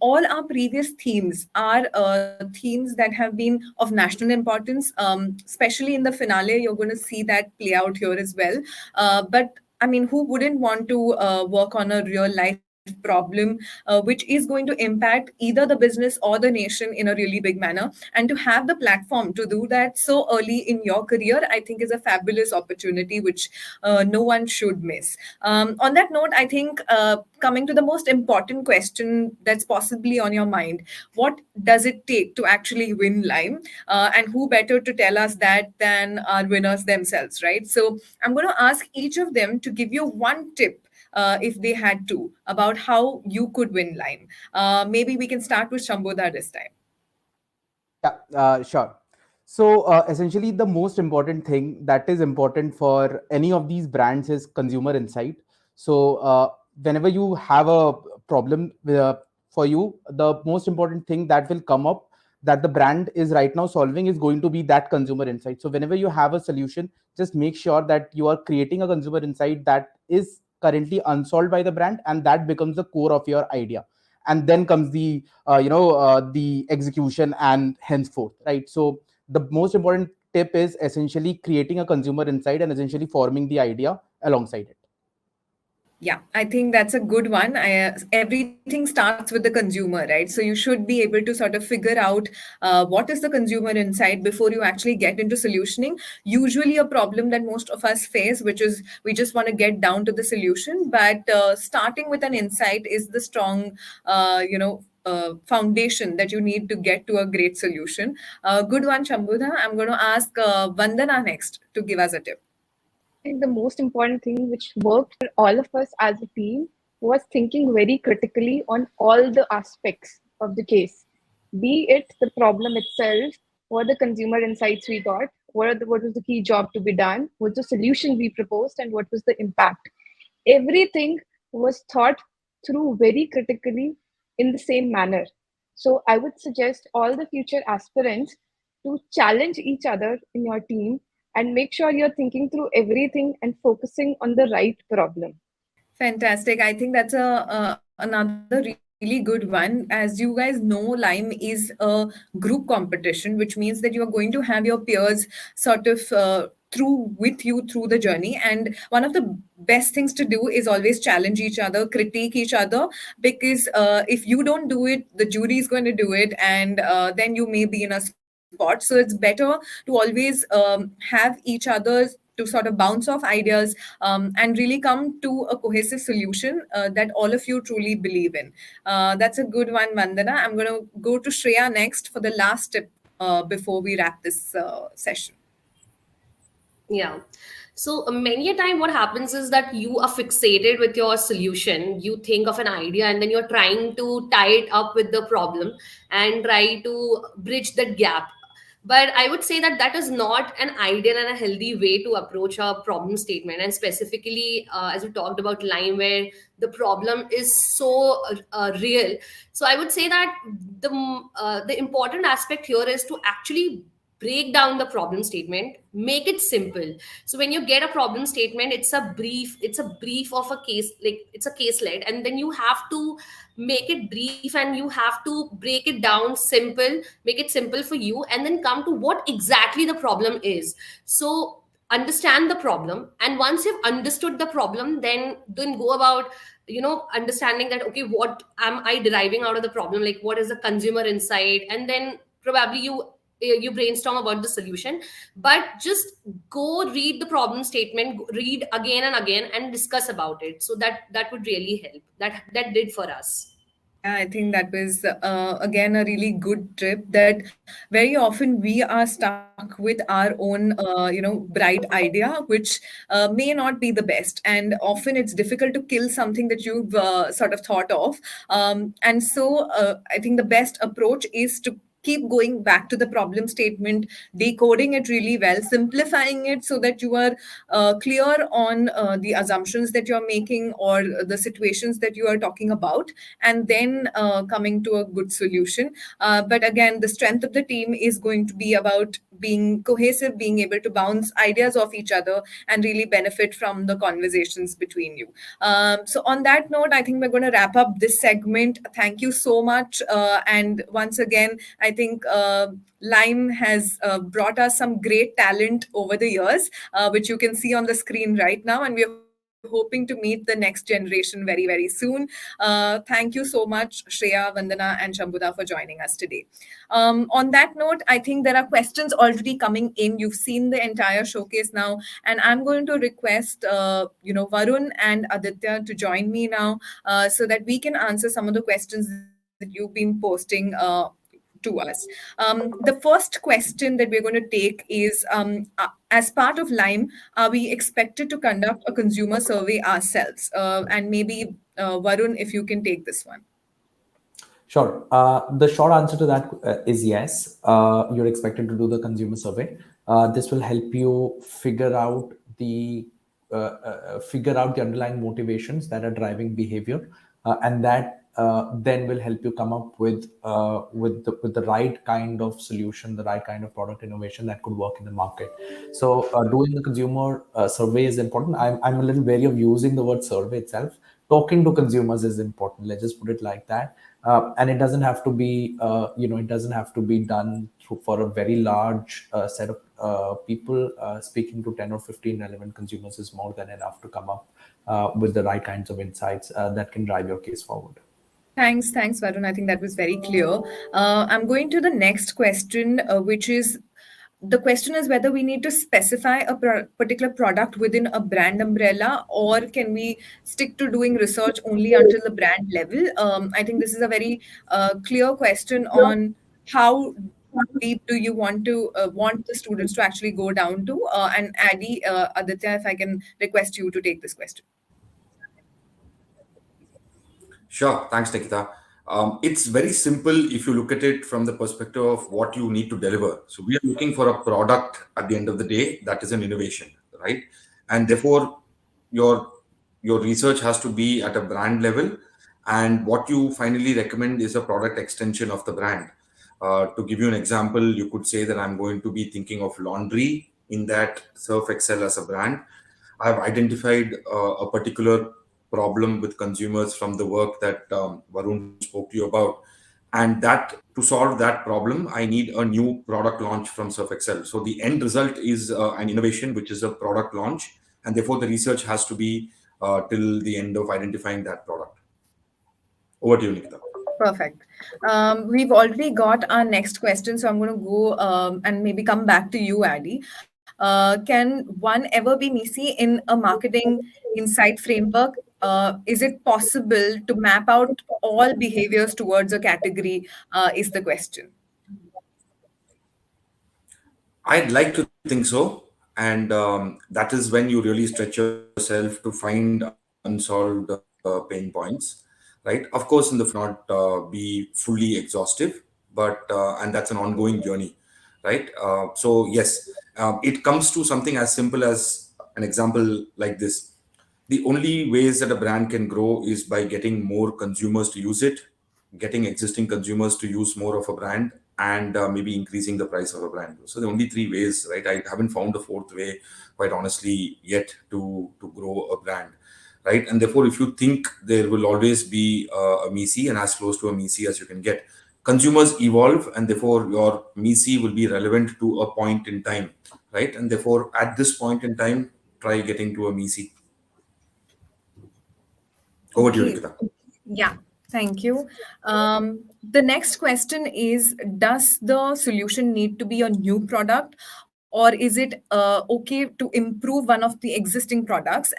[SPEAKER 8] all our previous themes are themes that have been of national importance. Especially in the finale, you're going to see that play out here as well. But I mean, who wouldn't want to work on a real life problem, which is going to impact either the business or the nation in a really big manner. And to have the platform to do that so early in your career, I think is a fabulous opportunity, which no one should miss. On that note, I think coming to the most important question that's possibly on your mind, what does it take to actually win Lime? And who better to tell us that than our winners themselves, right? So I'm going to ask each of them to give you one tip, if they had to, about how you could win Lime. Maybe we can start with Shambhodha this time.
[SPEAKER 7] Yeah, sure. So essentially, the most important thing that is important for any of these brands is consumer insight. So whenever you have a problem for you, the most important thing that will come up that the brand is right now solving is going to be that consumer insight. So whenever you have a solution, just make sure that you are creating a consumer insight that is currently unsolved by the brand, and that becomes the core of your idea. And then comes the execution and henceforth, right? So the most important tip is essentially creating a consumer insight and essentially forming the idea alongside it.
[SPEAKER 8] Yeah, I think that's a good one. Everything starts with the consumer, right? So you should be able to sort of figure out what is the consumer insight before you actually get into solutioning. Usually, a problem that most of us face, which is we just want to get down to the solution, but starting with an insight is the strong, foundation that you need to get to a great solution. Good one, Shambudha. I'm going to ask Vandana next to give us a tip.
[SPEAKER 9] I think the most important thing which worked for all of us as a team was thinking very critically on all the aspects of the case, be it the problem itself, what the consumer insights we got, what was the key job to be done, what the solution we proposed, and what was the impact. Everything was thought through very critically in the same manner. So I would suggest all the future aspirants to challenge each other in your team and make sure you're thinking through everything and focusing on the right problem.
[SPEAKER 8] Fantastic. I think that's another really good one. As you guys know, Lime is a group competition, which means that you are going to have your peers sort of through with you through the journey. And one of the best things to do is always challenge each other, critique each other, because if you don't do it, the jury is going to do it, and then you may be in a spot. So it's better to always have each other's to sort of bounce off ideas, and really come to a cohesive solution that all of you truly believe in. That's a good one, Vandana. I'm going to go to Shreya next for the last tip before we wrap this session.
[SPEAKER 10] Yeah. So many a time what happens is that you are fixated with your solution. You think of an idea and then you're trying to tie it up with the problem and try to bridge that gap. But I would say that that is not an ideal and a healthy way to approach a problem statement. And specifically, as we talked about Lime, where the problem is so real. So I would say that the important aspect here is to actually break down the problem statement, make it simple. So when you get a problem statement, it's a brief of a case, like it's a case led, and then you have to make it brief and you have to break it down simple, make it simple for you, and then come to what exactly the problem is. So understand the problem, and once you've understood the problem, then go about understanding that, okay, what am I deriving out of the problem, like what is the consumer insight, and then probably you brainstorm about the solution. But just go read the problem statement, read again and again, and discuss about it. So that would really help. That did for us.
[SPEAKER 8] Yeah, I think that was again a really good trip. That very often we are stuck with our own, bright idea, which may not be the best, and often it's difficult to kill something that you've sort of thought of. And so, I think the best approach is to keep going back to the problem statement, decoding it really well, simplifying it so that you are clear on the assumptions that you're making or the situations that you are talking about, and then coming to a good solution. But again, the strength of the team is going to be about being cohesive, being able to bounce ideas off each other, and really benefit from the conversations between you. So, on that note, I think we're going to wrap up this segment. Thank you so much. And once again, I think Lime has brought us some great talent over the years, which you can see on the screen right now. And we are hoping hoping to meet the next generation very, very soon. Thank you so much, Shreya, Vandana, and Shambhuda, for joining us today. On that note, I think there are questions already coming in. You've seen the entire showcase now, and I'm going to request, Varun and Aditya to join me now, so that we can answer some of the questions that you've been posting to us. The first question that we're going to take is, as part of Lime, are we expected to conduct a consumer survey ourselves? And maybe, Varun, if you can take this one.
[SPEAKER 7] Sure. The short answer to that is yes. You're expected to do the consumer survey. This will help you figure out the underlying motivations that are driving behavior, and that then will help you come up with the right kind of solution, the right kind of product innovation that could work in the market. So doing the consumer survey is important. I'm a little wary of using the word survey itself. Talking to consumers is important. Let's just put it like that. And it doesn't have to be it doesn't have to be done for a very large set of people. Speaking to 10 or 15 relevant consumers is more than enough to come up with the right kinds of insights that can drive your case forward.
[SPEAKER 8] Thanks, Varun. I think that was very clear. I'm going to the next question, which is, the question is whether we need to specify a particular product within a brand umbrella, or can we stick to doing research only until the brand level? I think this is a very clear question on how deep do you want the students to actually go down to. And Addy, Aditya, if I can request you to take this question.
[SPEAKER 6] Sure. Thanks, Nikita. It's very simple if you look at it from the perspective of what you need to deliver. So we are looking for a product at the end of the day that is an innovation, right? And therefore, your your research has to be at a brand level, and what you finally recommend is a product extension of the brand. To give you an example, you could say that I'm going to be thinking of laundry in that Surf Excel as a brand. I've identified a particular problem with consumers from the work that Varun spoke to you about. And that to solve that problem, I need a new product launch from Surf Excel. So the end result is an innovation, which is a product launch. And therefore, the research has to be till the end of identifying that product. Over to you, Nikita.
[SPEAKER 8] Perfect. We've already got our next question, so I'm going to go and maybe come back to you, Addy. Can one ever be Missy in a marketing insight framework? Is it possible to map out all behaviors towards a category? Is the question.
[SPEAKER 6] I'd like to think so. And that is when you really stretch yourself to find unsolved pain points, right? Of course, in the not be fully exhaustive, but and that's an ongoing journey, right? So yes, it comes to something as simple as an example like this. The only ways that a brand can grow is by getting more consumers to use it, getting existing consumers to use more of a brand, and maybe increasing the price of a brand. So the only three ways, right? I haven't found a fourth way, quite honestly, yet to grow a brand, right? And therefore, if you think there will always be a MEC and as close to a MEC as you can get, consumers evolve, and therefore your MEC will be relevant to a point in time, right? And therefore, at this point in time, try getting to a MEC. Over to you,
[SPEAKER 8] Okay.
[SPEAKER 6] Nikita.
[SPEAKER 8] Yeah, thank you. The next question is, does the solution need to be a new product, or is it okay to improve one of the existing products?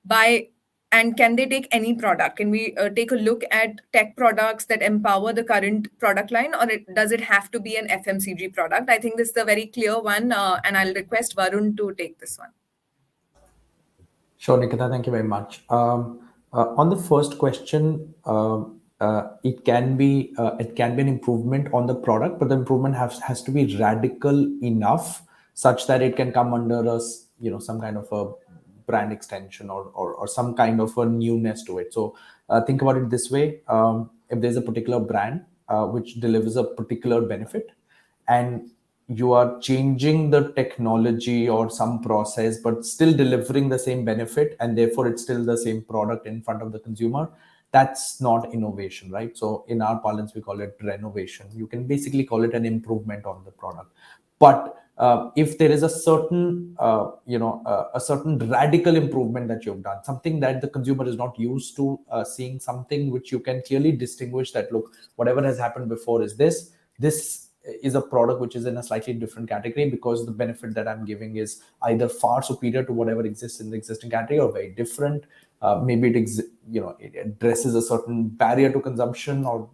[SPEAKER 8] By and can they take any product? Can we take a look at tech products that empower the current product line, or does it have to be an FMCG product? I think this is a very clear one, and I'll request Varun to take this one.
[SPEAKER 7] Sure, Nikita, thank you very much. On the first question, it can be an improvement on the product, but the improvement has to be radical enough such that it can come under some kind of a brand extension or some kind of a newness to it. So think about it this way: if there's a particular brand which delivers a particular benefit, and you are changing the technology or some process but still delivering the same benefit, and therefore it's still the same product in front of the consumer, that's not innovation, right? So in our parlance we call it renovation. You can basically call it an improvement on the product, but if there is a certain a certain radical improvement that you've done, something that the consumer is not used to seeing, something which you can clearly distinguish that, look, whatever has happened before is this is a product which is in a slightly different category, because the benefit that I'm giving is either far superior to whatever exists in the existing category or very different. Maybe it addresses a certain barrier to consumption, or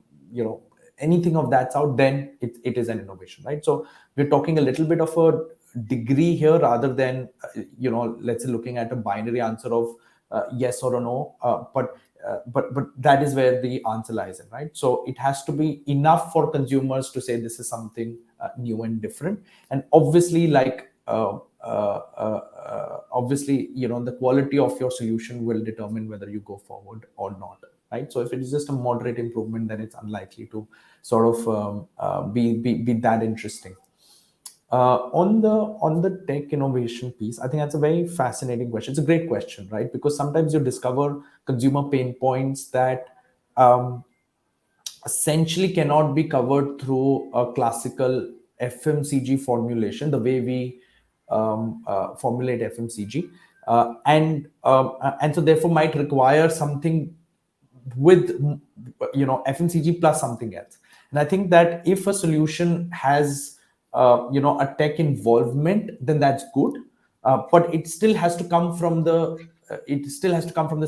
[SPEAKER 7] anything of that sort, then it is an innovation, right? So we're talking a little bit of a degree here, rather than let's say looking at a binary answer of yes or a no, but that is where the answer lies in, right? So it has to be enough for consumers to say this is something new and different. And obviously, obviously, the quality of your solution will determine whether you go forward or not, right? So if it is just a moderate improvement, then it's unlikely to sort of be that interesting. On the tech innovation piece, I think that's a very fascinating question. It's a great question, right? Because sometimes you discover consumer pain points that essentially cannot be covered through a classical FMCG formulation, the way we formulate FMCG, and so therefore might require something with FMCG plus something else. And I think that if a solution has a tech involvement, then that's good, but it still has to come from the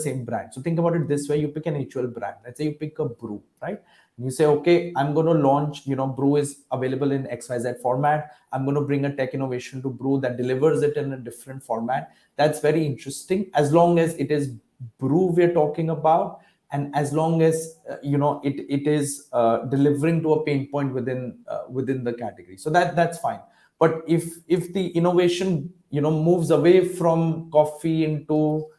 [SPEAKER 7] same brand. So think about it this way: you pick an HUL brand. Let's say you pick a brew, right? And you say, okay, I'm going to launch, brew is available in XYZ format. I'm going to bring a tech innovation to brew that delivers it in a different format. That's very interesting, as long as it is brew we're talking about, and as long as it is delivering to a pain point within the category. So that's fine. But if the innovation moves away from coffee into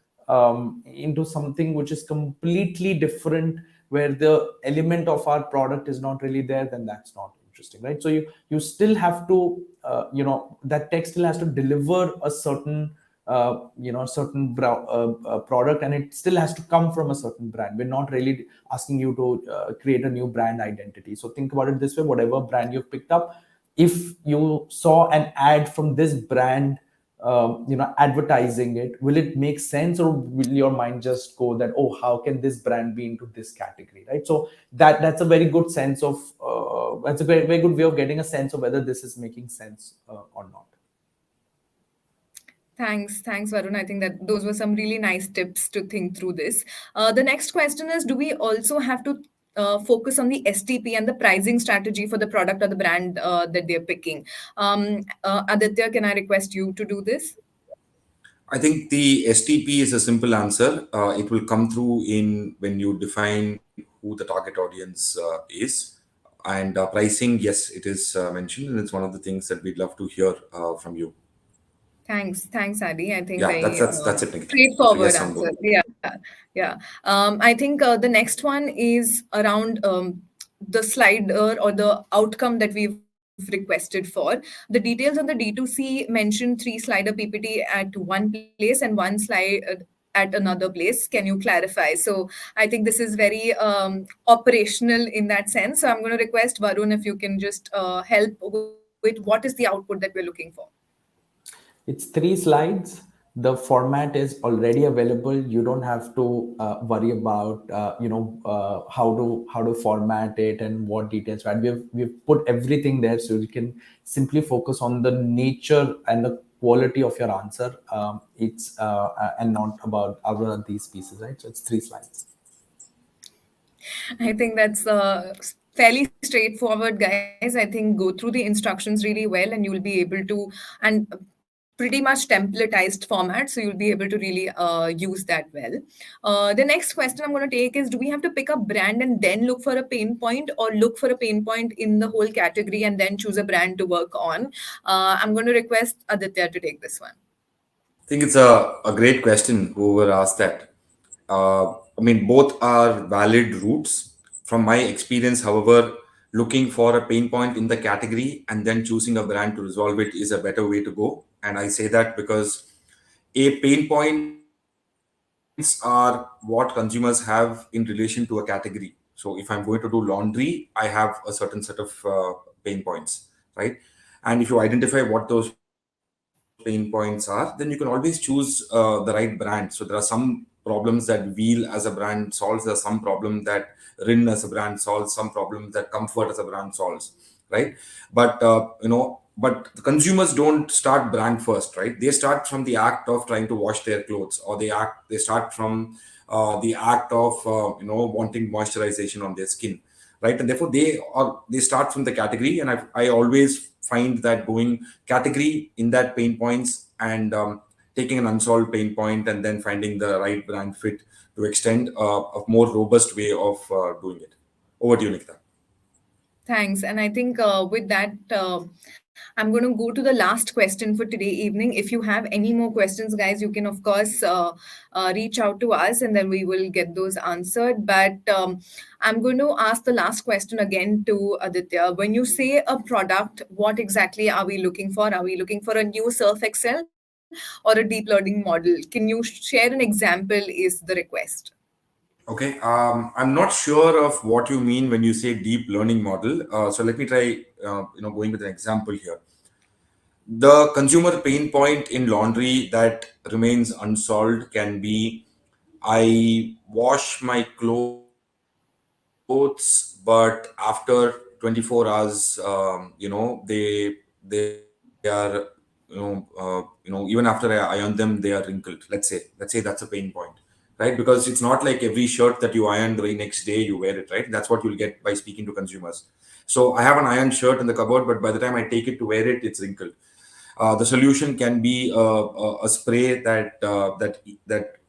[SPEAKER 7] something which is completely different, where the element of our product is not really there, then that's not interesting, right? So you still have to that tech still has to deliver a certain product, and it still has to come from a certain brand. We're not really asking you to create a new brand identity. So think about it this way: whatever brand you've picked up, if you saw an ad from this brand advertising it, will it make sense, or will your mind just go that, oh, how can this brand be into this category, right? So that's a very good sense of that's a very, very good way of getting a sense of whether this is making sense or not.
[SPEAKER 8] Thanks, Varun. I think that those were some really nice tips to think through this. The next question is, do we also have to focus on the STP and the pricing strategy for the product or the brand that they're picking? Aditya, can I request you to do this?
[SPEAKER 6] I think the STP is a simple answer. It will come through in when you define who the target audience is. And pricing, yes, it is mentioned, and it's one of the things that we'd love to hear from you.
[SPEAKER 8] Thanks, Adi. I think
[SPEAKER 6] Yeah,
[SPEAKER 8] very
[SPEAKER 6] that's it, Nikita. So
[SPEAKER 8] straightforward
[SPEAKER 6] yes on both.
[SPEAKER 8] answer. Yeah. I think the next one is around the slider or the outcome that we've requested for. The details on the D2C mentioned 3-slider PPT at one place and one slide at another place. Can you clarify? So I think this is very operational in that sense. So I'm going to request Varun if you can just help with what is the output that we're looking for.
[SPEAKER 7] It's 3 slides. The format is already available. You don't have to worry about how to format it and what details. Right? We've put everything there, so you can simply focus on the nature and the quality of your answer. It's and not about other these pieces, right? So it's 3 slides.
[SPEAKER 8] I think that's fairly straightforward, guys. I think go through the instructions really well, and you'll be able to, and pretty much templatized format, so you'll be able to really use that well. The next question I'm going to take is, do we have to pick a brand and then look for a pain point, or look for a pain point in the whole category and then choose a brand to work on? I'm going to request Aditya to take this one.
[SPEAKER 6] I think it's a great question, whoever asked that. I mean, both are valid routes. From my experience, however, looking for a pain point in the category and then choosing a brand to resolve it is a better way to go. And I say that because pain points are what consumers have in relation to a category. So if I'm going to do laundry, I have a certain set of pain points, right? And if you identify what those pain points are, then you can always choose the right brand. So there are some problems that Wheel as a brand solves, there are some problem that Rin as a brand solves, some problem that Comfort as a brand solves, right? But but the consumers don't start brand first, right? They start from the act of trying to wash their clothes, or they start from the act of wanting moisturization on their skin, right? And therefore they start from the category. And I always find that going category in that pain points, and taking an unsolved pain point and then finding the right brand fit to extend a more robust way of doing it. Over to you, Nikita.
[SPEAKER 8] Thanks. And I think with that, I'm going to go to the last question for today evening. If you have any more questions, guys, you can, of course, reach out to us and then we will get those answered. But I'm going to ask the last question again to Aditya. When you say a product, what exactly are we looking for? Are we looking for a new Surf Excel or a deep learning model? Can you share an example? Is the request.
[SPEAKER 6] Okay, I'm not sure of what you mean when you say deep learning model. So let me try, going with an example here. The consumer pain point in laundry that remains unsolved can be: I wash my clothes, but after 24 hours, they are, even after I iron them, they are wrinkled. Let's say that's a pain point, right? Because it's not like every shirt that you iron the very next day you wear it, right? That's what you'll get by speaking to consumers. So I have an iron shirt in the cupboard, but by the time I take it to wear it, it's wrinkled. The solution can be a spray that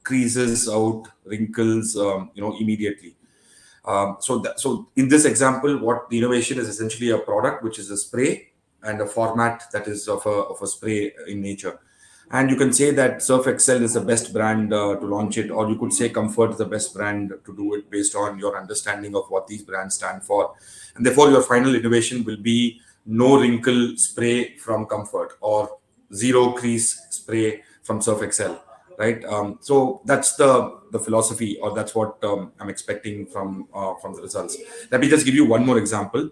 [SPEAKER 6] creases out wrinkles, immediately. So in this example, what the innovation is essentially a product which is a spray and a format that is of a spray in nature. And you can say that Surf Excel is the best brand to launch it, or you could say Comfort is the best brand to do it based on your understanding of what these brands stand for. And therefore, your final innovation will be no wrinkle spray from Comfort, or zero crease spray from Surf Excel, right? So that's the philosophy, or that's what I'm expecting from the results. Let me just give you one more example.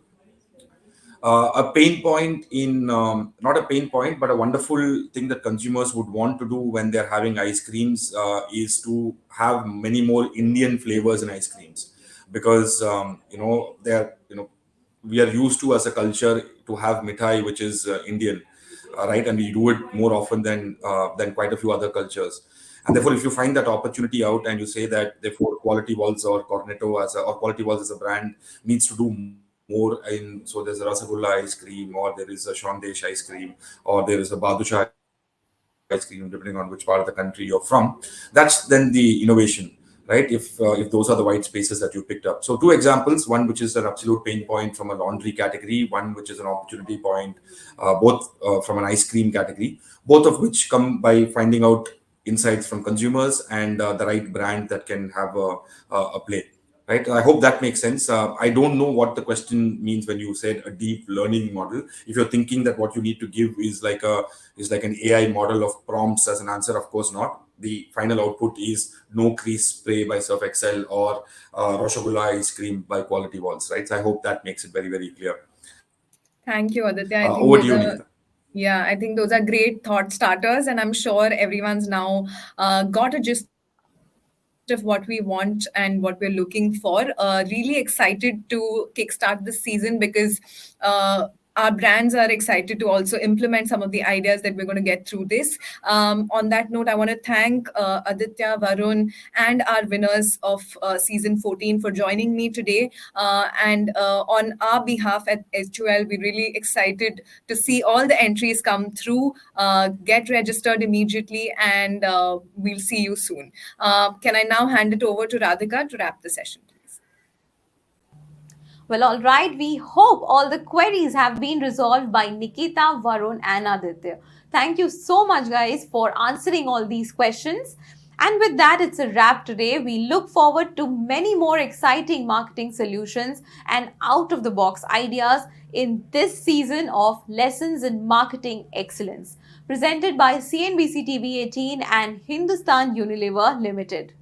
[SPEAKER 6] A pain point in not a pain point, but a wonderful thing that consumers would want to do when they're having ice creams is to have many more Indian flavors in ice creams, because they're we are used to, as a culture, to have mithai which is Indian, right? And we do it more often than quite a few other cultures. And therefore, if you find that opportunity out and you say that therefore Quality Walls or Cornetto or Quality Walls as a brand needs to do more in, so there's a Rasgulla ice cream, or there is a Shondesh ice cream, or there is a Badusha ice cream, depending on which part of the country you're from. That's then the innovation, right? If those are the white spaces that you picked up. So two examples: one which is an absolute pain point from a laundry category, one which is an opportunity point, both from an ice cream category, both of which come by finding out insights from consumers and the right brand that can have a play. Right. I hope that makes sense. I don't know what the question means when you said a deep learning model. If you're thinking that what you need to give is like an AI model of prompts as an answer, of course not. The final output is no crease spray by Surf Excel, or Rasgulla ice cream by Quality Walls. Right. So I hope that makes it very, very clear.
[SPEAKER 8] Thank you, Aditya. I
[SPEAKER 6] Over
[SPEAKER 8] think
[SPEAKER 6] to
[SPEAKER 8] those
[SPEAKER 6] you,
[SPEAKER 8] are,
[SPEAKER 6] Nikita.
[SPEAKER 8] yeah, I think those are great thought starters, and I'm sure everyone's now got a gist of what we want and what we're looking for. Really excited to kickstart this season because our brands are excited to also implement some of the ideas that we're going to get through this. On that note, I want to thank Aditya, Varun, and our winners of season 14 for joining me today. And on our behalf at HUL, we're really excited to see all the entries come through. Get registered immediately, and we'll see you soon. Can I now hand it over to Radhika to wrap the session, please?
[SPEAKER 1] Well, all right. We hope all the queries have been resolved by Nikita, Varun, and Aditya. Thank you so much, guys, for answering all these questions. And with that, it's a wrap today. We look forward to many more exciting marketing solutions and out of the box ideas in this season of Lessons in Marketing Excellence, presented by CNBC TV 18 and Hindustan Unilever Limited.